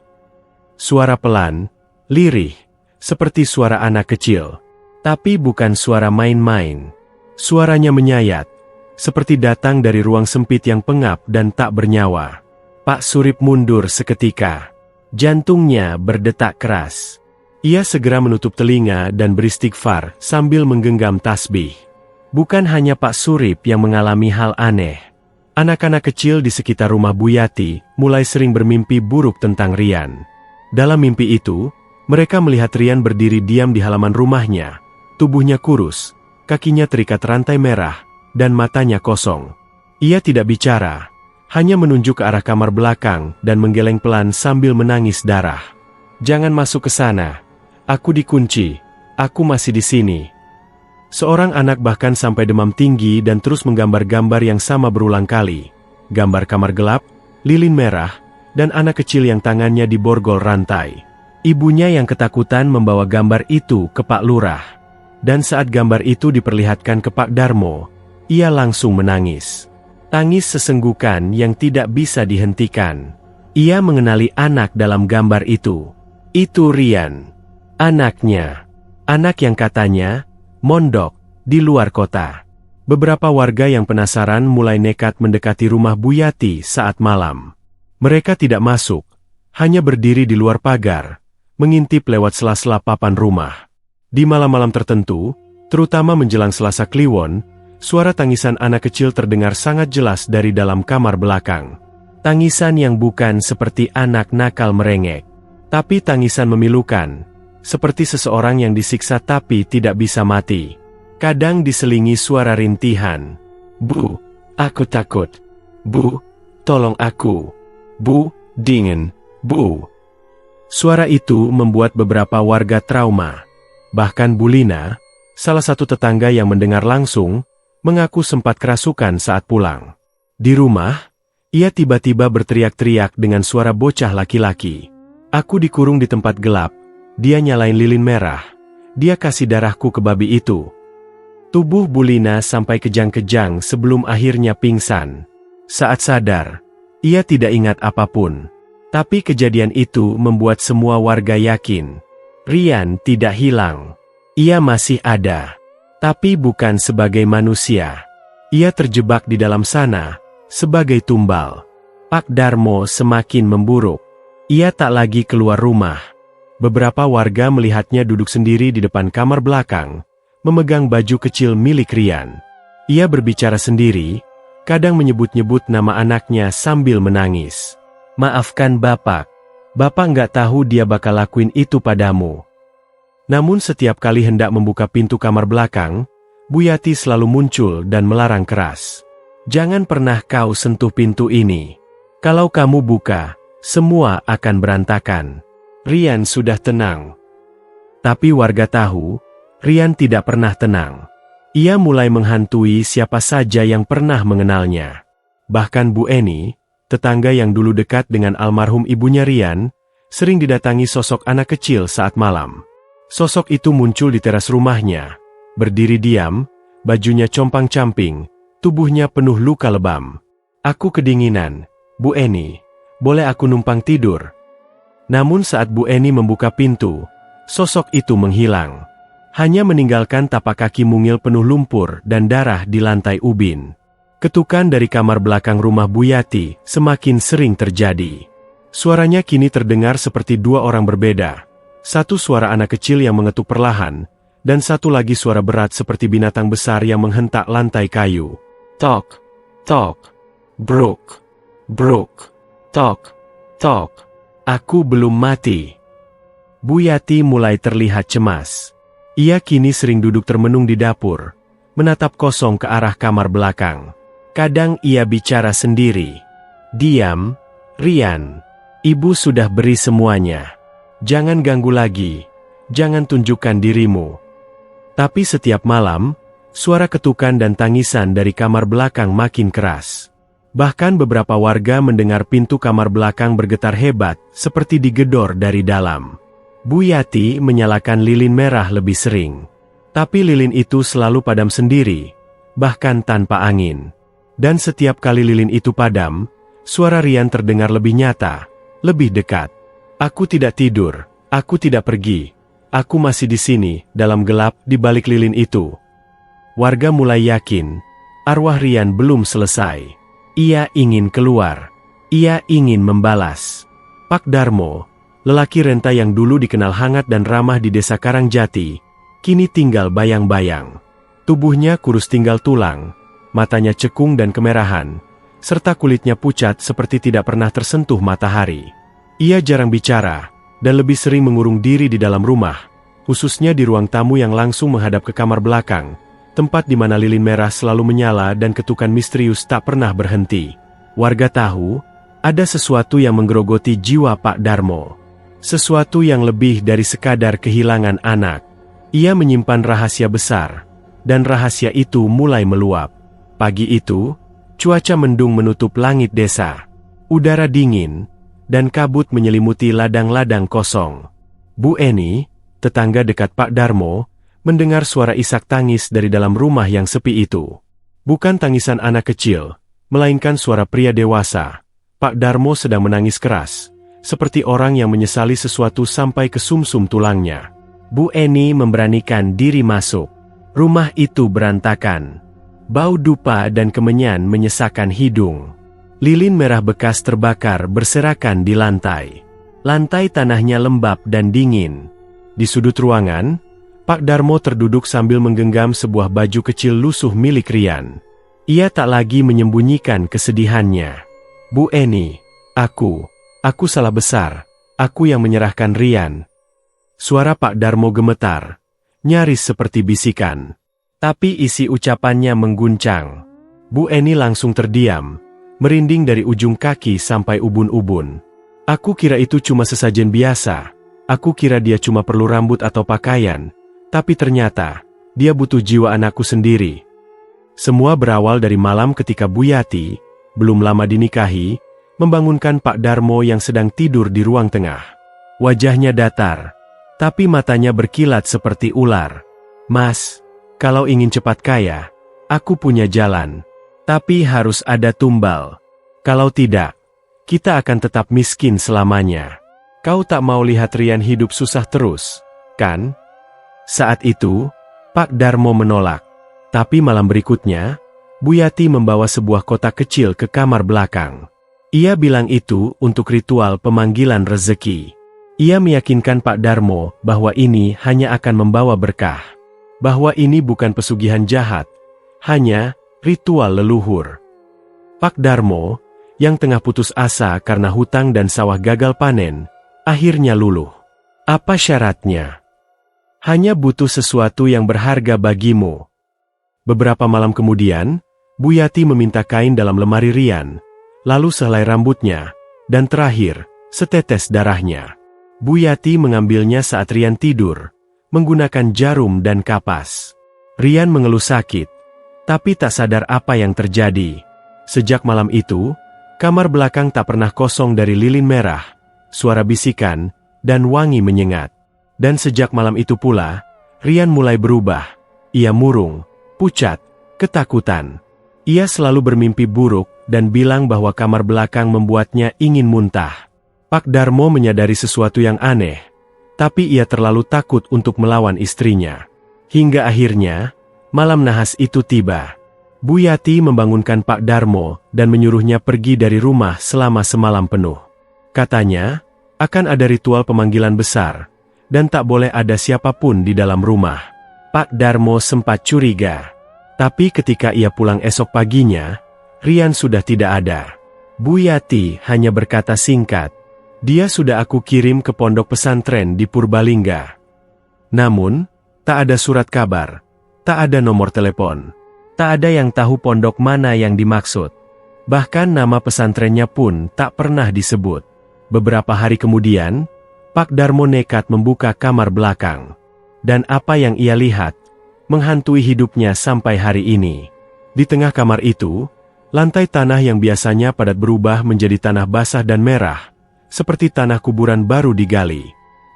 S1: Suara pelan, lirih, seperti suara anak kecil. Tapi bukan suara main-main. Suaranya menyayat, seperti datang dari ruang sempit yang pengap dan tak bernyawa. Pak Surip mundur seketika. Jantungnya berdetak keras. Ia segera menutup telinga dan beristighfar sambil menggenggam tasbih. Bukan hanya Pak Surip yang mengalami hal aneh. Anak-anak kecil di sekitar rumah Bu Yati mulai sering bermimpi buruk tentang Rian. Dalam mimpi itu, mereka melihat Rian berdiri diam di halaman rumahnya. Tubuhnya kurus, kakinya terikat rantai merah, dan matanya kosong. Ia tidak bicara, hanya menunjuk ke arah kamar belakang dan menggeleng pelan sambil menangis darah. Jangan masuk ke sana. Aku dikunci. Aku masih di sini. Seorang anak bahkan sampai demam tinggi dan terus menggambar-gambar yang sama berulang kali. Gambar kamar gelap, lilin merah, dan anak kecil yang tangannya diborgol rantai. Ibunya yang ketakutan membawa gambar itu ke Pak Lurah. Dan saat gambar itu diperlihatkan ke Pak Darmo, ia langsung menangis. Tangis sesenggukan yang tidak bisa dihentikan. Ia mengenali anak dalam gambar itu. Itu Rian. Anaknya. Anak yang katanya mondok di luar kota. Beberapa warga yang penasaran mulai nekat mendekati rumah Bu Yati saat malam. Mereka tidak masuk, hanya berdiri di luar pagar, mengintip lewat sela-sela papan rumah. Di malam-malam tertentu, terutama menjelang Selasa Kliwon, suara tangisan anak kecil terdengar sangat jelas dari dalam kamar belakang. Tangisan yang bukan seperti anak nakal merengek, tapi tangisan memilukan, seperti seseorang yang disiksa tapi tidak bisa mati. Kadang diselingi suara rintihan. Bu, aku takut. Bu, tolong aku. Bu, dingin. Bu. Suara itu membuat beberapa warga trauma. Bahkan Bulina, salah satu tetangga yang mendengar langsung, mengaku sempat kerasukan saat pulang. Di rumah, ia tiba-tiba berteriak-teriak dengan suara bocah laki-laki. Aku dikurung di tempat gelap. Dia nyalain lilin merah. Dia kasih darahku ke babi itu. Tubuh Bulina sampai kejang-kejang sebelum akhirnya pingsan. Saat sadar, ia tidak ingat apapun. Tapi kejadian itu membuat semua warga yakin. Rian tidak hilang. Ia masih ada. Tapi bukan sebagai manusia. Ia terjebak di dalam sana, sebagai tumbal. Pak Darmo semakin memburuk. Ia tak lagi keluar rumah. Beberapa warga melihatnya duduk sendiri di depan kamar belakang, memegang baju kecil milik Rian. Ia berbicara sendiri, kadang menyebut-nyebut nama anaknya sambil menangis. Maafkan Bapak. Bapak nggak tahu dia bakal lakuin itu padamu. Namun setiap kali hendak membuka pintu kamar belakang, Bu Yati selalu muncul dan melarang keras. Jangan pernah kau sentuh pintu ini. Kalau kamu buka, semua akan berantakan. Rian sudah tenang. Tapi warga tahu, Rian tidak pernah tenang. Ia mulai menghantui siapa saja yang pernah mengenalnya. Bahkan Bu Eni, tetangga yang dulu dekat dengan almarhum ibunya Rian, sering didatangi sosok anak kecil saat malam. Sosok itu muncul di teras rumahnya, berdiri diam, bajunya compang-camping, tubuhnya penuh luka lebam. Aku kedinginan, "Bu Eni, boleh aku numpang tidur?" Namun saat Bu Eni membuka pintu, sosok itu menghilang. Hanya meninggalkan tapak kaki mungil penuh lumpur dan darah di lantai ubin. Ketukan dari kamar belakang rumah Bu Yati semakin sering terjadi. Suaranya kini terdengar seperti dua orang berbeda. Satu suara anak kecil yang mengetuk perlahan, dan satu lagi suara berat seperti binatang besar yang menghentak lantai kayu. Tok, tok, bruk, bruk, tok, tok. Aku belum mati. Bu Yati mulai terlihat cemas. Ia kini sering duduk termenung di dapur, menatap kosong ke arah kamar belakang. Kadang ia bicara sendiri. "Diam, Rian. Ibu sudah beri semuanya. Jangan ganggu lagi. Jangan tunjukkan dirimu." Tapi setiap malam, suara ketukan dan tangisan dari kamar belakang makin keras. Bahkan beberapa warga mendengar pintu kamar belakang bergetar hebat, seperti digedor dari dalam. Bu Yati menyalakan lilin merah lebih sering. Tapi lilin itu selalu padam sendiri, bahkan tanpa angin. Dan setiap kali lilin itu padam, suara Rian terdengar lebih nyata, lebih dekat. "Aku tidak tidur, aku tidak pergi. Aku masih di sini, dalam gelap, di balik lilin itu." Warga mulai yakin, arwah Rian belum selesai. Ia ingin keluar. Ia ingin membalas. Pak Darmo, lelaki renta yang dulu dikenal hangat dan ramah di desa Karangjati, kini tinggal bayang-bayang. Tubuhnya kurus tinggal tulang, matanya cekung dan kemerahan, serta kulitnya pucat seperti tidak pernah tersentuh matahari. Ia jarang bicara, dan lebih sering mengurung diri di dalam rumah, khususnya di ruang tamu yang langsung menghadap ke kamar belakang, tempat di mana lilin merah selalu menyala dan ketukan misterius tak pernah berhenti. Warga tahu, ada sesuatu yang menggerogoti jiwa Pak Darmo. Sesuatu yang lebih dari sekadar kehilangan anak. Ia menyimpan rahasia besar, dan rahasia itu mulai meluap. Pagi itu, cuaca mendung menutup langit desa. Udara dingin, dan kabut menyelimuti ladang-ladang kosong. Bu Eni, tetangga dekat Pak Darmo, mendengar suara isak tangis dari dalam rumah yang sepi itu. Bukan tangisan anak kecil, melainkan suara pria dewasa. Pak Darmo sedang menangis keras, seperti orang yang menyesali sesuatu sampai ke sumsum tulangnya. Bu Eni memberanikan diri masuk. Rumah itu berantakan. Bau dupa dan kemenyan menyesakkan hidung. Lilin merah bekas terbakar berserakan di lantai. Lantai tanahnya lembab dan dingin. Di sudut ruangan, Pak Darmo terduduk sambil menggenggam sebuah baju kecil lusuh milik Rian. Ia tak lagi menyembunyikan kesedihannya. "Bu Eni, aku salah besar. Aku yang menyerahkan Rian." Suara Pak Darmo gemetar, nyaris seperti bisikan. Tapi isi ucapannya mengguncang. Bu Eni langsung terdiam, merinding dari ujung kaki sampai ubun-ubun. "Aku kira itu cuma sesajen biasa. Aku kira dia cuma perlu rambut atau pakaian. Tapi ternyata, dia butuh jiwa anakku sendiri." Semua berawal dari malam ketika Bu Yati, belum lama dinikahi, membangunkan Pak Darmo yang sedang tidur di ruang tengah. Wajahnya datar, tapi matanya berkilat seperti ular. "Mas, kalau ingin cepat kaya, aku punya jalan. Tapi harus ada tumbal. Kalau tidak, kita akan tetap miskin selamanya. Kau tak mau lihat Rian hidup susah terus, kan?" Saat itu, Pak Darmo menolak. Tapi malam berikutnya, Bu Yati membawa sebuah kotak kecil ke kamar belakang. Ia bilang itu untuk ritual pemanggilan rezeki. Ia meyakinkan Pak Darmo bahwa ini hanya akan membawa berkah. Bahwa ini bukan pesugihan jahat, hanya ritual leluhur. Pak Darmo, yang tengah putus asa karena hutang dan sawah gagal panen, akhirnya luluh. "Apa syaratnya?" "Hanya butuh sesuatu yang berharga bagimu." Beberapa malam kemudian, Bu Yati meminta kain dalam lemari Rian, lalu sehelai rambutnya, dan terakhir, setetes darahnya. Bu Yati mengambilnya saat Rian tidur, menggunakan jarum dan kapas. Rian mengeluh sakit, tapi tak sadar apa yang terjadi. Sejak malam itu, kamar belakang tak pernah kosong dari lilin merah, suara bisikan, dan wangi menyengat. Dan sejak malam itu pula, Rian mulai berubah. Ia murung, pucat, ketakutan. Ia selalu bermimpi buruk dan bilang bahwa kamar belakang membuatnya ingin muntah. Pak Darmo menyadari sesuatu yang aneh, tapi ia terlalu takut untuk melawan istrinya. Hingga akhirnya, malam nahas itu tiba. Bu Yati membangunkan Pak Darmo dan menyuruhnya pergi dari rumah selama semalam penuh. Katanya, akan ada ritual pemanggilan besar, dan tak boleh ada siapapun di dalam rumah. Pak Darmo sempat curiga. Tapi ketika ia pulang esok paginya, Rian sudah tidak ada. Bu Yati hanya berkata singkat, "Dia sudah aku kirim ke pondok pesantren di Purbalingga." Namun, tak ada surat kabar, tak ada nomor telepon, tak ada yang tahu pondok mana yang dimaksud. Bahkan nama pesantrennya pun tak pernah disebut. Beberapa hari kemudian, Pak Darmo nekat membuka kamar belakang. Dan apa yang ia lihat, menghantui hidupnya sampai hari ini. Di tengah kamar itu, lantai tanah yang biasanya padat berubah menjadi tanah basah dan merah, seperti tanah kuburan baru digali.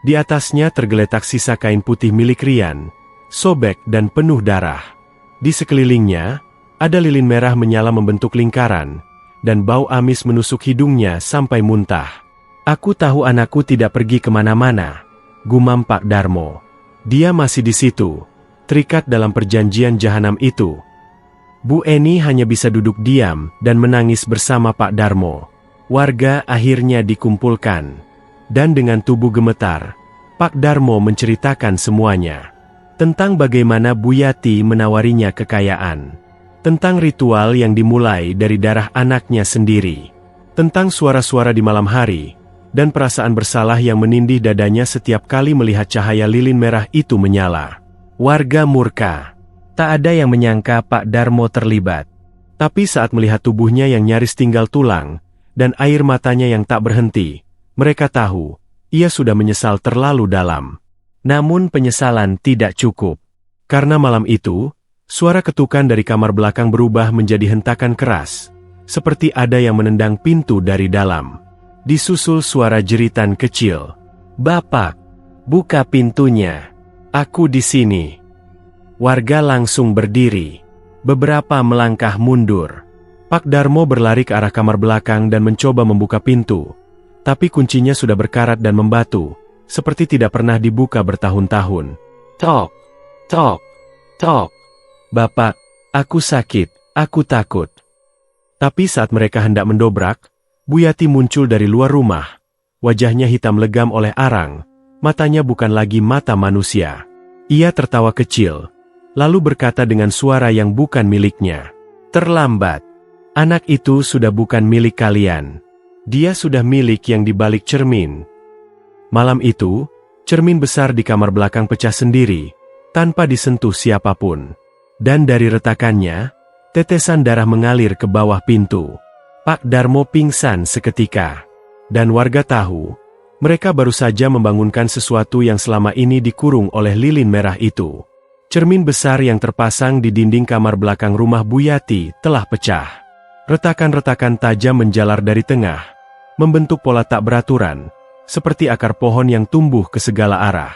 S1: Di atasnya tergeletak sisa kain putih milik Rian, sobek dan penuh darah. Di sekelilingnya, ada lilin merah menyala membentuk lingkaran, dan bau amis menusuk hidungnya sampai muntah. "Aku tahu anakku tidak pergi kemana-mana," gumam Pak Darmo. "Dia masih di situ, terikat dalam perjanjian jahanam itu." Bu Eni hanya bisa duduk diam dan menangis bersama Pak Darmo. Warga akhirnya dikumpulkan. Dan dengan tubuh gemetar, Pak Darmo menceritakan semuanya. Tentang bagaimana Bu Yati menawarinya kekayaan. Tentang ritual yang dimulai dari darah anaknya sendiri. Tentang suara-suara di malam hari, dan perasaan bersalah yang menindih dadanya setiap kali melihat cahaya lilin merah itu menyala. Warga murka. Tak ada yang menyangka Pak Darmo terlibat. Tapi saat melihat tubuhnya yang nyaris tinggal tulang, dan air matanya yang tak berhenti, mereka tahu, ia sudah menyesal terlalu dalam. Namun penyesalan tidak cukup. Karena malam itu, suara ketukan dari kamar belakang berubah menjadi hentakan keras, seperti ada yang menendang pintu dari dalam. Disusul suara jeritan kecil. "Bapak, buka pintunya. Aku di sini." Warga langsung berdiri. Beberapa melangkah mundur. Pak Darmo berlari ke arah kamar belakang dan mencoba membuka pintu. Tapi kuncinya sudah berkarat dan membatu, seperti tidak pernah dibuka bertahun-tahun. "Tok, tok, tok. Bapak, aku sakit, aku takut." Tapi saat mereka hendak mendobrak, Bu Yati muncul dari luar rumah. Wajahnya hitam legam oleh arang, matanya bukan lagi mata manusia. Ia tertawa kecil, lalu berkata dengan suara yang bukan miliknya, "Terlambat. Anak itu sudah bukan milik kalian. Dia sudah milik yang di balik cermin." Malam itu, cermin besar di kamar belakang pecah sendiri, tanpa disentuh siapapun. Dan dari retakannya, tetesan darah mengalir ke bawah pintu. Pak Darmo pingsan seketika. Dan warga tahu, mereka baru saja membangunkan sesuatu yang selama ini dikurung oleh lilin merah itu. Cermin besar yang terpasang di dinding kamar belakang rumah Bu Yati telah pecah. Retakan-retakan tajam menjalar dari tengah, membentuk pola tak beraturan, seperti akar pohon yang tumbuh ke segala arah.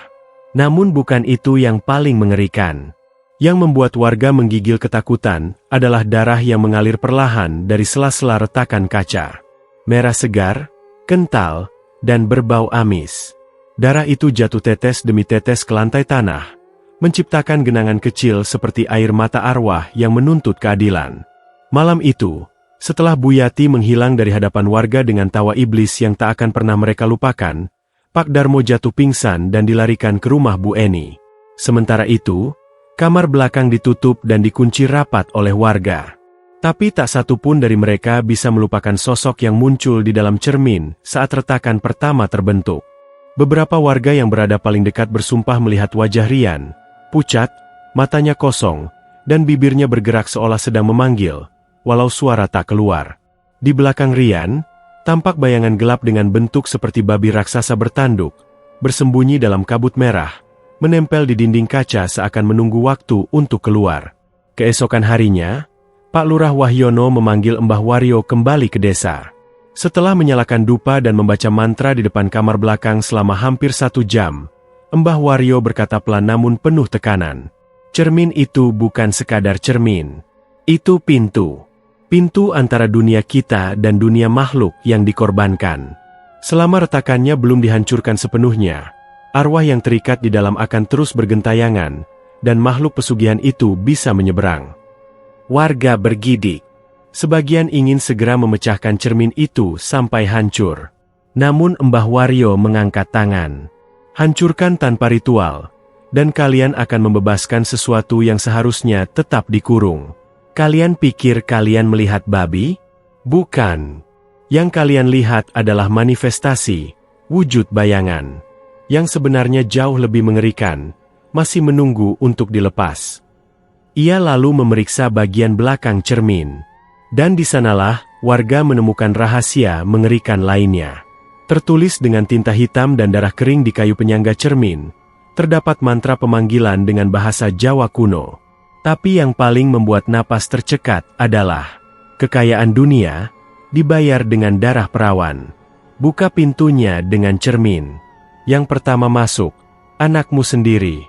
S1: Namun bukan itu yang paling mengerikan. Yang membuat warga menggigil ketakutan adalah darah yang mengalir perlahan dari sela-sela retakan kaca. Merah segar, kental, dan berbau amis. Darah itu jatuh tetes demi tetes ke lantai tanah, menciptakan genangan kecil seperti air mata arwah yang menuntut keadilan. Malam itu, setelah Bu Yati menghilang dari hadapan warga dengan tawa iblis yang tak akan pernah mereka lupakan, Pak Darmo jatuh pingsan dan dilarikan ke rumah Bu Eni. Sementara itu, kamar belakang ditutup dan dikunci rapat oleh warga. Tapi tak satu pun dari mereka bisa melupakan sosok yang muncul di dalam cermin saat retakan pertama terbentuk. Beberapa warga yang berada paling dekat bersumpah melihat wajah Rian, pucat, matanya kosong, dan bibirnya bergerak seolah sedang memanggil, walau suara tak keluar. Di belakang Rian, tampak bayangan gelap dengan bentuk seperti babi raksasa bertanduk, bersembunyi dalam kabut merah, menempel di dinding kaca seakan menunggu waktu untuk keluar. Keesokan harinya, Pak Lurah Wahyono memanggil Mbah Wario kembali ke desa. Setelah menyalakan dupa dan membaca mantra di depan kamar belakang selama hampir 1 jam, Mbah Wario berkata pelan namun penuh tekanan, "Cermin itu bukan sekadar cermin. Itu pintu. Pintu antara dunia kita dan dunia makhluk yang dikorbankan. Selama retakannya belum dihancurkan sepenuhnya, arwah yang terikat di dalam akan terus bergentayangan, dan makhluk pesugihan itu bisa menyeberang. Warga bergidik. Sebagian ingin segera memecahkan cermin itu sampai hancur. Namun Mbah Wario mengangkat tangan. Hancurkan tanpa ritual, dan kalian akan membebaskan sesuatu yang seharusnya tetap dikurung. Kalian pikir kalian melihat babi? Bukan. Yang kalian lihat adalah manifestasi, wujud bayangan. Yang sebenarnya jauh lebih mengerikan, masih menunggu untuk dilepas. Ia lalu memeriksa bagian belakang cermin. Dan di sanalah, warga menemukan rahasia mengerikan lainnya. Tertulis dengan tinta hitam dan darah kering di kayu penyangga cermin, terdapat mantra pemanggilan dengan bahasa Jawa kuno. Tapi yang paling membuat napas tercekat adalah kekayaan dunia dibayar dengan darah perawan. Buka pintunya dengan cermin. Yang pertama masuk, anakmu sendiri.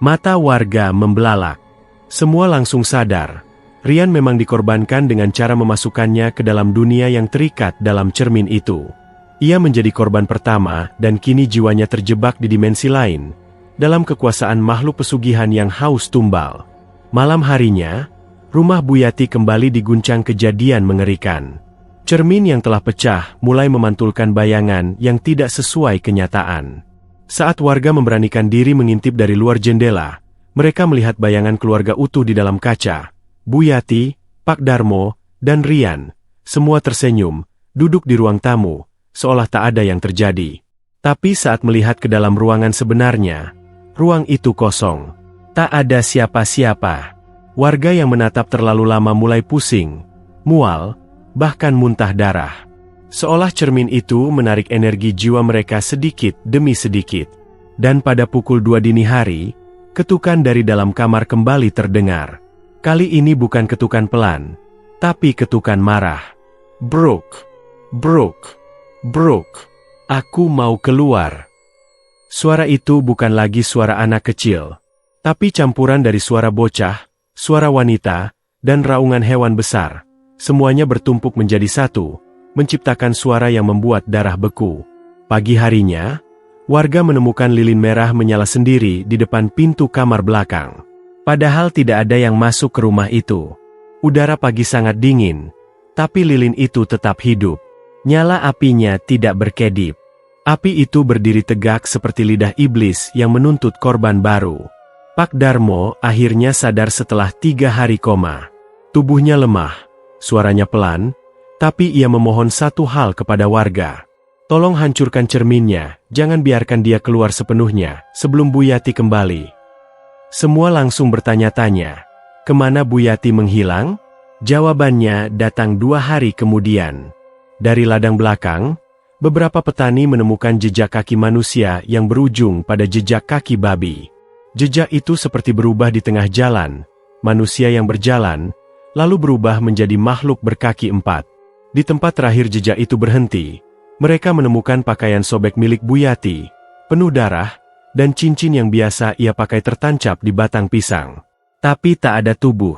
S1: Mata warga membelalak. Semua langsung sadar. Rian memang dikorbankan dengan cara memasukkannya ke dalam dunia yang terikat dalam cermin itu. Ia menjadi korban pertama dan kini jiwanya terjebak di dimensi lain, dalam kekuasaan makhluk pesugihan yang haus tumbal. Malam harinya, rumah Buyati kembali diguncang kejadian mengerikan. Cermin yang telah pecah mulai memantulkan bayangan yang tidak sesuai kenyataan. Saat warga memberanikan diri mengintip dari luar jendela, mereka melihat bayangan keluarga utuh di dalam kaca. Buyati, Pak Darmo, dan Rian, semua tersenyum, duduk di ruang tamu, seolah tak ada yang terjadi. Tapi saat melihat ke dalam ruangan sebenarnya, ruang itu kosong. Tak ada siapa-siapa. Warga yang menatap terlalu lama mulai pusing, mual, bahkan muntah darah. Seolah cermin itu menarik energi jiwa mereka sedikit demi sedikit. Dan pada pukul 2 dini hari, ketukan dari dalam kamar kembali terdengar. Kali ini bukan ketukan pelan, tapi ketukan marah. Brooke, Brooke, Brooke, aku mau keluar. Suara itu bukan lagi suara anak kecil, tapi campuran dari suara bocah, suara wanita, dan raungan hewan besar. Semuanya bertumpuk menjadi satu, menciptakan suara yang membuat darah beku. Pagi harinya, warga menemukan lilin merah menyala sendiri di depan pintu kamar belakang. Padahal tidak ada yang masuk ke rumah itu. Udara pagi sangat dingin, tapi lilin itu tetap hidup. Nyala apinya tidak berkedip. Api itu berdiri tegak seperti lidah iblis yang menuntut korban baru. Pak Darmo akhirnya sadar setelah 3 hari koma. Tubuhnya lemah, suaranya pelan, tapi ia memohon satu hal kepada warga. Tolong hancurkan cerminnya, jangan biarkan dia keluar sepenuhnya, sebelum Buyati kembali. Semua langsung bertanya-tanya, kemana Buyati menghilang? Jawabannya datang 2 hari kemudian. Dari ladang belakang, beberapa petani menemukan jejak kaki manusia yang berujung pada jejak kaki babi. Jejak itu seperti berubah di tengah jalan, manusia yang berjalan, lalu berubah menjadi makhluk berkaki 4. Di tempat terakhir jejak itu berhenti, mereka menemukan pakaian sobek milik Buyati, penuh darah, dan cincin yang biasa ia pakai tertancap di batang pisang. Tapi tak ada tubuh,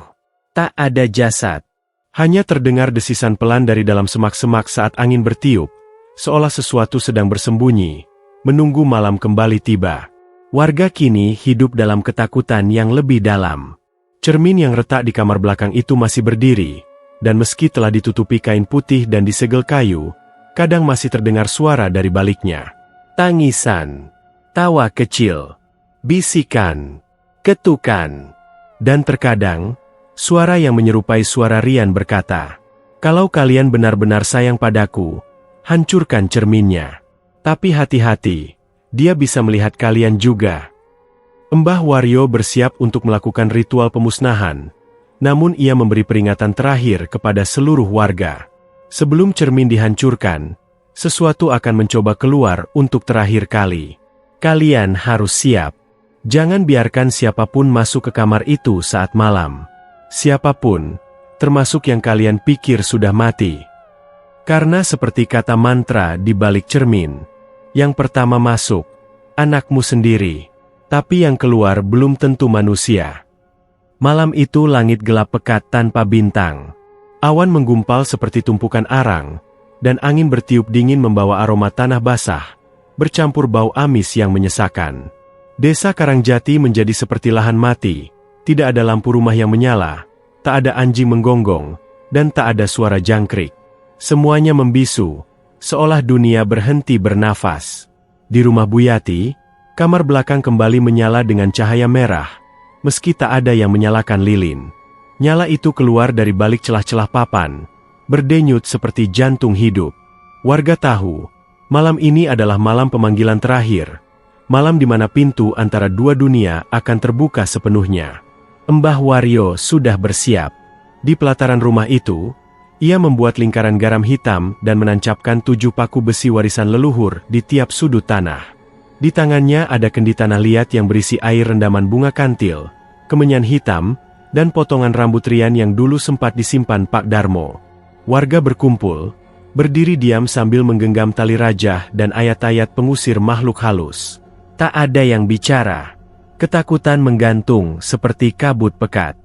S1: tak ada jasad. Hanya terdengar desisan pelan dari dalam semak-semak saat angin bertiup, seolah sesuatu sedang bersembunyi, menunggu malam kembali tiba. Warga kini hidup dalam ketakutan yang lebih dalam. Cermin yang retak di kamar belakang itu masih berdiri, dan meski telah ditutupi kain putih dan disegel kayu, kadang masih terdengar suara dari baliknya. Tangisan, tawa kecil, bisikan, ketukan, dan terkadang, suara yang menyerupai suara Rian berkata, "Kalau kalian benar-benar sayang padaku, hancurkan cerminnya. Tapi hati-hati, dia bisa melihat kalian juga." Mbah Wario bersiap untuk melakukan ritual pemusnahan, namun ia memberi peringatan terakhir kepada seluruh warga. Sebelum cermin dihancurkan, sesuatu akan mencoba keluar untuk terakhir kali. Kalian harus siap. Jangan biarkan siapapun masuk ke kamar itu saat malam. Siapapun, termasuk yang kalian pikir sudah mati. Karena seperti kata mantra di balik cermin, yang pertama masuk, anakmu sendiri, tapi yang keluar belum tentu manusia. Malam itu langit gelap pekat tanpa bintang. Awan menggumpal seperti tumpukan arang, dan angin bertiup dingin membawa aroma tanah basah, bercampur bau amis yang menyesakan. Desa Karangjati menjadi seperti lahan mati, tidak ada lampu rumah yang menyala, tak ada anjing menggonggong, dan tak ada suara jangkrik. Semuanya membisu, seolah dunia berhenti bernafas. Di rumah Buyati, kamar belakang kembali menyala dengan cahaya merah, meski tak ada yang menyalakan lilin. Nyala itu keluar dari balik celah-celah papan, berdenyut seperti jantung hidup. Warga tahu, malam ini adalah malam pemanggilan terakhir, malam di mana pintu antara dua dunia akan terbuka sepenuhnya. Mbah Waryo sudah bersiap. Di pelataran rumah itu, ia membuat lingkaran garam hitam dan menancapkan 7 paku besi warisan leluhur di tiap sudut tanah. Di tangannya ada kendi tanah liat yang berisi air rendaman bunga kantil, kemenyan hitam, dan potongan rambut Rian yang dulu sempat disimpan Pak Darmo. Warga berkumpul, berdiri diam sambil menggenggam tali rajah dan ayat-ayat pengusir makhluk halus. Tak ada yang bicara. Ketakutan menggantung seperti kabut pekat.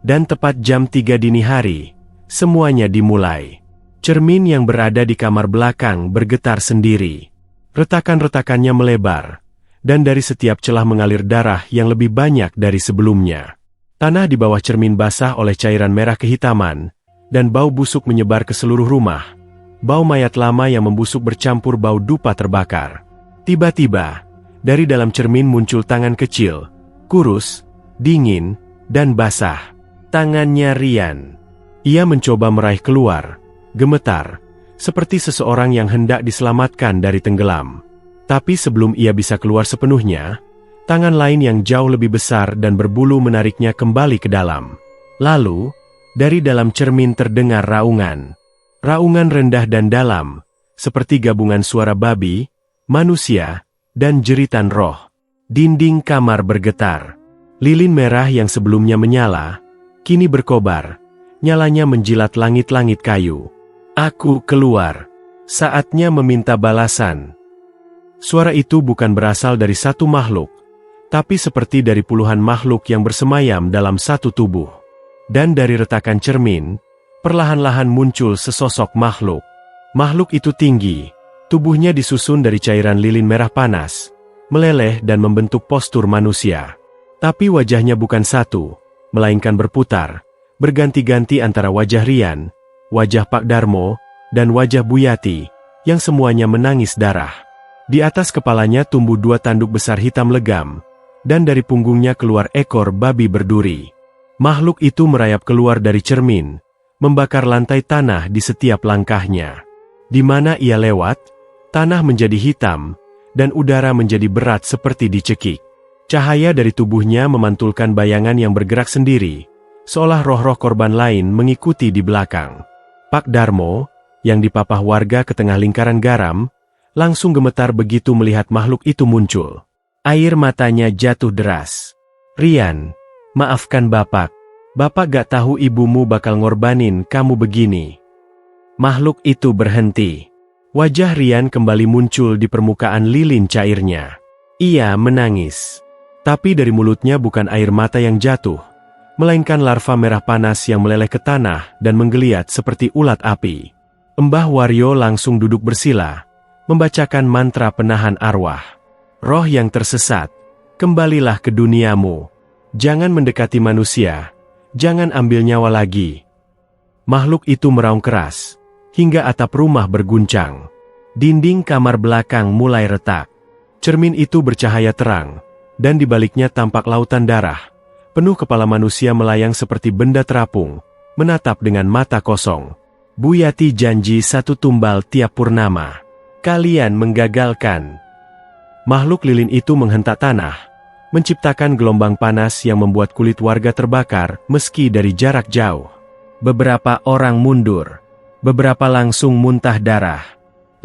S1: Dan tepat jam 3 dini hari, semuanya dimulai. Cermin yang berada di kamar belakang bergetar sendiri. Retakan-retakannya melebar, dan dari setiap celah mengalir darah yang lebih banyak dari sebelumnya. Tanah di bawah cermin basah oleh cairan merah kehitaman, dan bau busuk menyebar ke seluruh rumah. Bau mayat lama yang membusuk bercampur bau dupa terbakar. Tiba-tiba, dari dalam cermin muncul tangan kecil, kurus, dingin, dan basah. Tangannya Rian. Ia mencoba meraih keluar, gemetar, seperti seseorang yang hendak diselamatkan dari tenggelam. Tapi sebelum ia bisa keluar sepenuhnya, tangan lain yang jauh lebih besar dan berbulu menariknya kembali ke dalam. Lalu, dari dalam cermin terdengar raungan. Raungan rendah dan dalam, seperti gabungan suara babi, manusia, dan jeritan roh. Dinding kamar bergetar. Lilin merah yang sebelumnya menyala, kini berkobar. Nyalanya menjilat langit-langit kayu. Aku keluar. Saatnya meminta balasan. Suara itu bukan berasal dari satu makhluk, tapi seperti dari puluhan makhluk yang bersemayam dalam satu tubuh. Dan dari retakan cermin, perlahan-lahan muncul sesosok makhluk. Makhluk itu tinggi, tubuhnya disusun dari cairan lilin merah panas, meleleh dan membentuk postur manusia. Tapi wajahnya bukan satu, melainkan berputar, berganti-ganti antara wajah Rian, wajah Pak Darmo, dan wajah Buyati, yang semuanya menangis darah. Di atas kepalanya tumbuh 2 tanduk besar hitam legam, dan dari punggungnya keluar ekor babi berduri. Makhluk itu merayap keluar dari cermin, membakar lantai tanah di setiap langkahnya. Di mana ia lewat, tanah menjadi hitam, dan udara menjadi berat seperti dicekik. Cahaya dari tubuhnya memantulkan bayangan yang bergerak sendiri, seolah roh-roh korban lain mengikuti di belakang. Pak Darmo, yang dipapah warga ke tengah lingkaran garam, langsung gemetar begitu melihat makhluk itu muncul. Air matanya jatuh deras. Rian, maafkan Bapak. Bapak gak tahu ibumu bakal ngorbanin kamu begini. Makhluk itu berhenti. Wajah Rian kembali muncul di permukaan lilin cairnya. Ia menangis. Tapi dari mulutnya bukan air mata yang jatuh, melainkan larva merah panas yang meleleh ke tanah dan menggeliat seperti ulat api. Mbah Waryo langsung duduk bersila, membacakan mantra penahan arwah. Roh yang tersesat, kembalilah ke duniamu. Jangan mendekati manusia, jangan ambil nyawa lagi. Makhluk itu meraung keras, hingga atap rumah berguncang. Dinding kamar belakang mulai retak. Cermin itu bercahaya terang, dan di baliknya tampak lautan darah. Penuh kepala manusia melayang seperti benda terapung, menatap dengan mata kosong. Buyati janji 1 tumbal tiap purnama. Kalian menggagalkan. Makhluk lilin itu menghentak tanah, menciptakan gelombang panas yang membuat kulit warga terbakar meski dari jarak jauh. Beberapa orang mundur, beberapa langsung muntah darah.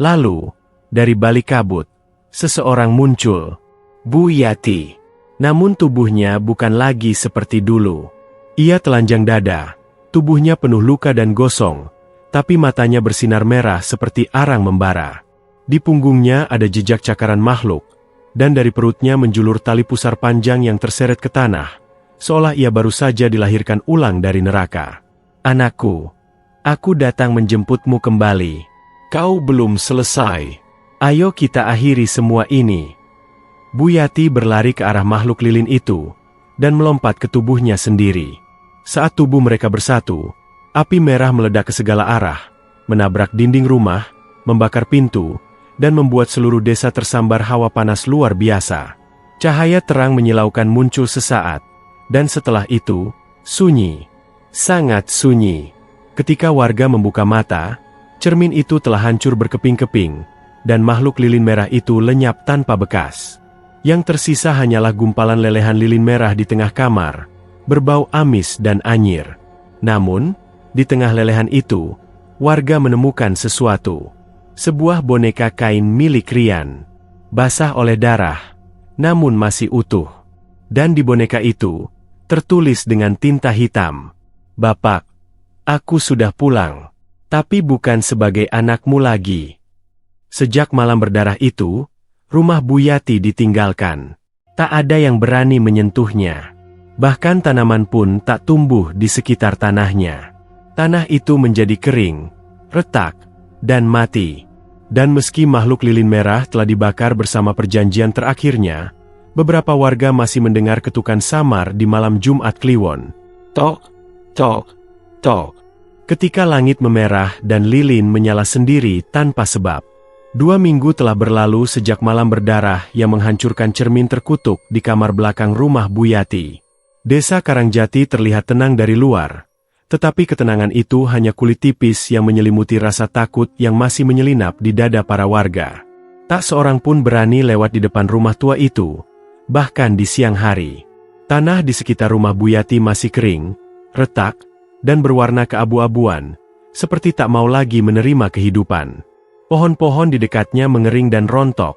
S1: Lalu, dari balik kabut, seseorang muncul. Buyati. Namun tubuhnya bukan lagi seperti dulu. Ia telanjang dada, tubuhnya penuh luka dan gosong, tapi matanya bersinar merah seperti arang membara. Di punggungnya ada jejak cakaran makhluk, dan dari perutnya menjulur tali pusar panjang yang terseret ke tanah, seolah ia baru saja dilahirkan ulang dari neraka. Anakku, Aku datang menjemputmu kembali. Kau belum selesai. Ayo kita akhiri semua ini. Bu Yati berlari ke arah makhluk lilin itu, dan melompat ke tubuhnya sendiri. Saat tubuh mereka bersatu, api merah meledak ke segala arah, menabrak dinding rumah, membakar pintu, dan membuat seluruh desa tersambar hawa panas luar biasa. Cahaya terang menyilaukan muncul sesaat, dan setelah itu, sunyi. Sangat sunyi. Ketika warga membuka mata, cermin itu telah hancur berkeping-keping, dan makhluk lilin merah itu lenyap tanpa bekas. Yang tersisa hanyalah gumpalan lelehan lilin merah di tengah kamar, berbau amis dan anyir. Namun, di tengah lelehan itu, warga menemukan sesuatu. Sebuah boneka kain milik Rian. Basah oleh darah, namun masih utuh. Dan di boneka itu, tertulis dengan tinta hitam, "Bapak, aku sudah pulang. Tapi bukan sebagai anakmu lagi." Sejak malam berdarah itu, rumah Bu Yati ditinggalkan. Tak ada yang berani menyentuhnya. Bahkan tanaman pun tak tumbuh di sekitar tanahnya. Tanah itu menjadi kering, retak, dan mati. Dan meski makhluk lilin merah telah dibakar bersama perjanjian terakhirnya, beberapa warga masih mendengar ketukan samar di malam Jumat Kliwon. Tok, tok, tok. Ketika langit memerah dan lilin menyala sendiri tanpa sebab. 2 minggu telah berlalu sejak malam berdarah yang menghancurkan cermin terkutuk di kamar belakang rumah Bu Yati. Desa Karangjati terlihat tenang dari luar, tetapi ketenangan itu hanya kulit tipis yang menyelimuti rasa takut yang masih menyelinap di dada para warga. Tak seorang pun berani lewat di depan rumah tua itu, bahkan di siang hari. Tanah di sekitar rumah Bu Yati masih kering, retak, dan berwarna keabu-abuan, seperti tak mau lagi menerima kehidupan. Pohon-pohon di dekatnya mengering dan rontok,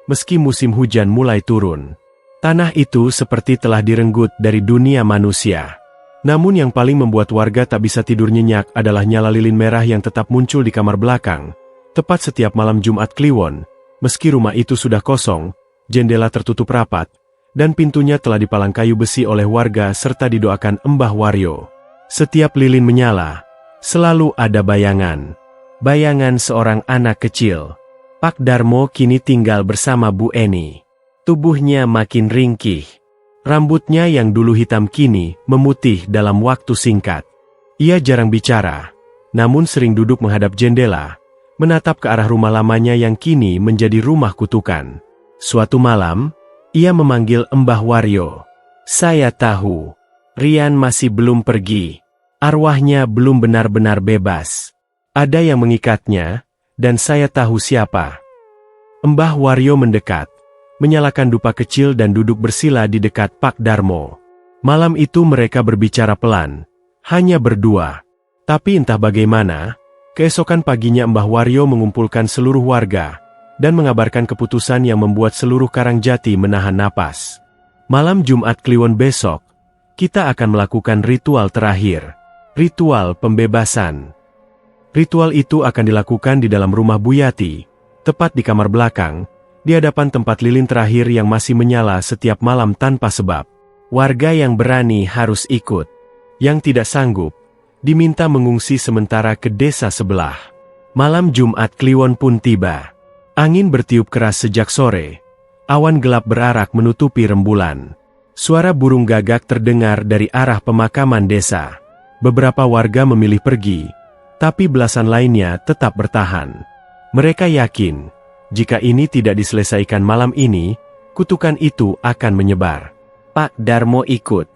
S1: meski musim hujan mulai turun. Tanah itu seperti telah direnggut dari dunia manusia. Namun yang paling membuat warga tak bisa tidur nyenyak adalah nyala lilin merah yang tetap muncul di kamar belakang, tepat setiap malam Jumat Kliwon. Meski rumah itu sudah kosong, jendela tertutup rapat, dan pintunya telah dipalang kayu besi oleh warga serta didoakan Mbah Waryo. Setiap lilin menyala, selalu ada bayangan. Bayangan seorang anak kecil. Pak Darmo kini tinggal bersama Bu Eni. Tubuhnya makin ringkih. Rambutnya yang dulu hitam kini memutih dalam waktu singkat. Ia jarang bicara, namun sering duduk menghadap jendela, menatap ke arah rumah lamanya yang kini menjadi rumah kutukan. Suatu malam, ia memanggil Mbah Waryo. "Saya tahu. Rian masih belum pergi. Arwahnya belum benar-benar bebas. Ada yang mengikatnya, dan saya tahu siapa." Mbah Waryo mendekat, menyalakan dupa kecil dan duduk bersila di dekat Pak Darmo. Malam itu mereka berbicara pelan, hanya berdua. Tapi entah bagaimana, keesokan paginya Mbah Waryo mengumpulkan seluruh warga, dan mengabarkan keputusan yang membuat seluruh Karangjati menahan napas. Malam Jumat Kliwon besok, kita akan melakukan ritual terakhir. Ritual pembebasan. Ritual itu akan dilakukan di dalam rumah Bu Yati, tepat di kamar belakang, di hadapan tempat lilin terakhir yang masih menyala setiap malam tanpa sebab. Warga yang berani harus ikut. Yang tidak sanggup, diminta mengungsi sementara ke desa sebelah. Malam Jumat Kliwon pun tiba. Angin bertiup keras sejak sore. Awan gelap berarak menutupi rembulan. Suara burung gagak terdengar dari arah pemakaman desa. Beberapa warga memilih pergi, tapi belasan lainnya tetap bertahan. Mereka yakin, jika ini tidak diselesaikan malam ini, kutukan itu akan menyebar. Pak Darmo ikut.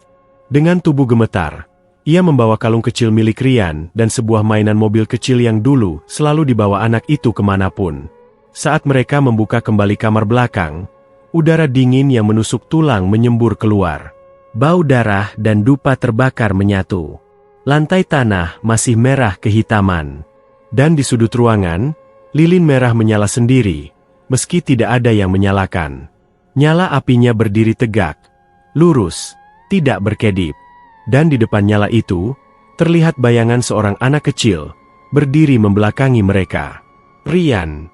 S1: Dengan tubuh gemetar, ia membawa kalung kecil milik Rian dan sebuah mainan mobil kecil yang dulu selalu dibawa anak itu kemanapun. Saat mereka membuka kembali kamar belakang, udara dingin yang menusuk tulang menyembur keluar. Bau darah dan dupa terbakar menyatu. Lantai tanah masih merah kehitaman. Dan di sudut ruangan, lilin merah menyala sendiri, meski tidak ada yang menyalakan. Nyala apinya berdiri tegak, lurus, tidak berkedip. Dan di depan nyala itu, terlihat bayangan seorang anak kecil, berdiri membelakangi mereka. "Rian."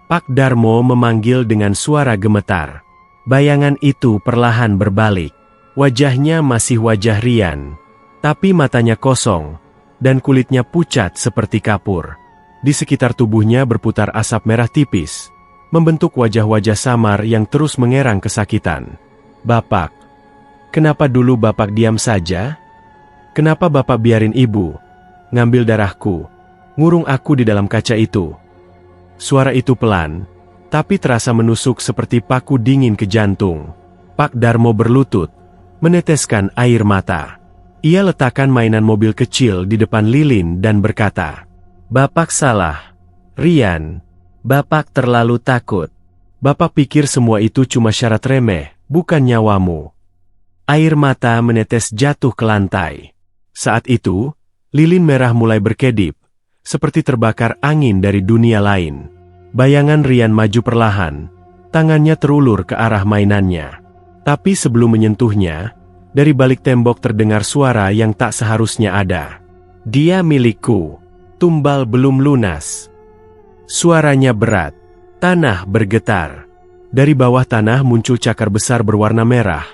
S1: Pak Darmo memanggil dengan suara gemetar. Bayangan itu perlahan berbalik. Wajahnya masih wajah Rian, tapi matanya kosong, dan kulitnya pucat seperti kapur. Di sekitar tubuhnya berputar asap merah tipis, membentuk wajah-wajah samar yang terus mengerang kesakitan. "Bapak, kenapa dulu Bapak diam saja? Kenapa Bapak biarin Ibu ngambil darahku, ngurung aku di dalam kaca itu?" Suara itu pelan, tapi terasa menusuk seperti paku dingin ke jantung. Pak Darmo berlutut, meneteskan air mata. Ia letakkan mainan mobil kecil di depan lilin dan berkata, "Bapak salah, Rian. Bapak terlalu takut. Bapak pikir semua itu cuma syarat remeh, bukan nyawamu." Air mata menetes jatuh ke lantai. Saat itu, lilin merah mulai berkedip, seperti terbakar angin dari dunia lain. Bayangan Rian maju perlahan, tangannya terulur ke arah mainannya. Tapi sebelum menyentuhnya, dari balik tembok terdengar suara yang tak seharusnya ada. "Dia milikku, tumbal belum lunas." Suaranya berat, tanah bergetar. Dari bawah tanah muncul cakar besar berwarna merah,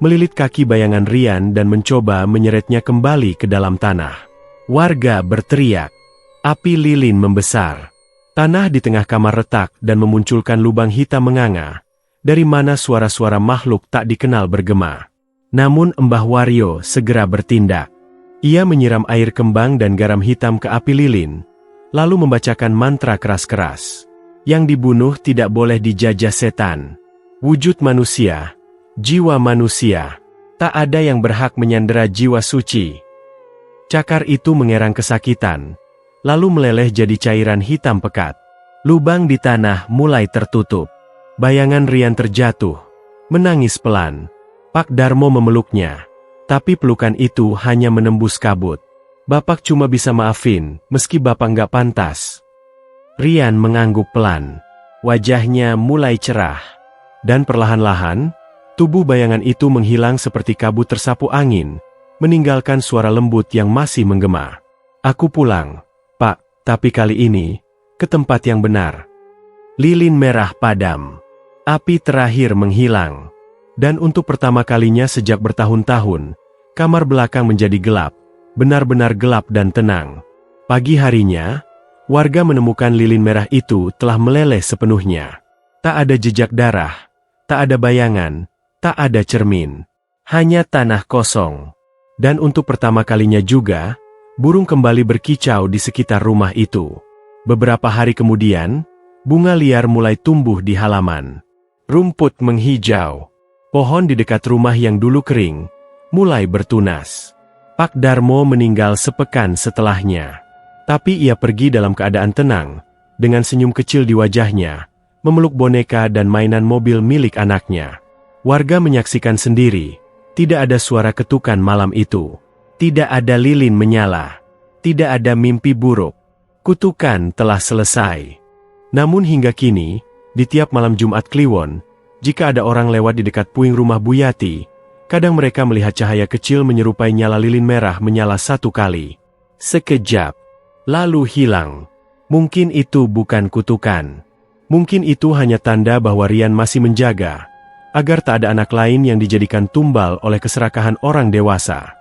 S1: melilit kaki bayangan Rian dan mencoba menyeretnya kembali ke dalam tanah. Warga berteriak. Api lilin membesar. Tanah di tengah kamar retak dan memunculkan lubang hitam menganga, dari mana suara-suara makhluk tak dikenal bergema. Namun Mbah Wario segera bertindak. Ia menyiram air kembang dan garam hitam ke api lilin, lalu membacakan mantra keras-keras. "Yang dibunuh tidak boleh dijajah setan. Wujud manusia, jiwa manusia. Tak ada yang berhak menyandera jiwa suci." Cakar itu mengerang kesakitan, lalu meleleh jadi cairan hitam pekat. Lubang di tanah mulai tertutup. Bayangan Rian terjatuh, menangis pelan. Pak Darmo memeluknya, tapi pelukan itu hanya menembus kabut. "Bapak cuma bisa maafin, meski Bapak nggak pantas." Rian mengangguk pelan. Wajahnya mulai cerah. Dan perlahan-lahan, tubuh bayangan itu menghilang seperti kabut tersapu angin, meninggalkan suara lembut yang masih menggema. "Aku pulang, Pak, tapi kali ini, ke tempat yang benar." Lilin merah padam. Api terakhir menghilang. Dan untuk pertama kalinya sejak bertahun-tahun, kamar belakang menjadi gelap, benar-benar gelap dan tenang. Pagi harinya, warga menemukan lilin merah itu telah meleleh sepenuhnya. Tak ada jejak darah, tak ada bayangan, tak ada cermin. Hanya tanah kosong. Dan untuk pertama kalinya juga, burung kembali berkicau di sekitar rumah itu. Beberapa hari kemudian, bunga liar mulai tumbuh di halaman. Rumput menghijau. Pohon di dekat rumah yang dulu kering, mulai bertunas. Pak Darmo meninggal sepekan setelahnya. Tapi ia pergi dalam keadaan tenang, dengan senyum kecil di wajahnya, memeluk boneka dan mainan mobil milik anaknya. Warga menyaksikan sendiri, tidak ada suara ketukan malam itu. Tidak ada lilin menyala. Tidak ada mimpi buruk. Kutukan telah selesai. Namun hingga kini, di tiap malam Jumat Kliwon, jika ada orang lewat di dekat puing rumah Bu Yati, kadang mereka melihat cahaya kecil menyerupai nyala lilin merah menyala satu kali. Sekejap, lalu hilang. Mungkin itu bukan kutukan. Mungkin itu hanya tanda bahwa Rian masih menjaga, agar tak ada anak lain yang dijadikan tumbal oleh keserakahan orang dewasa.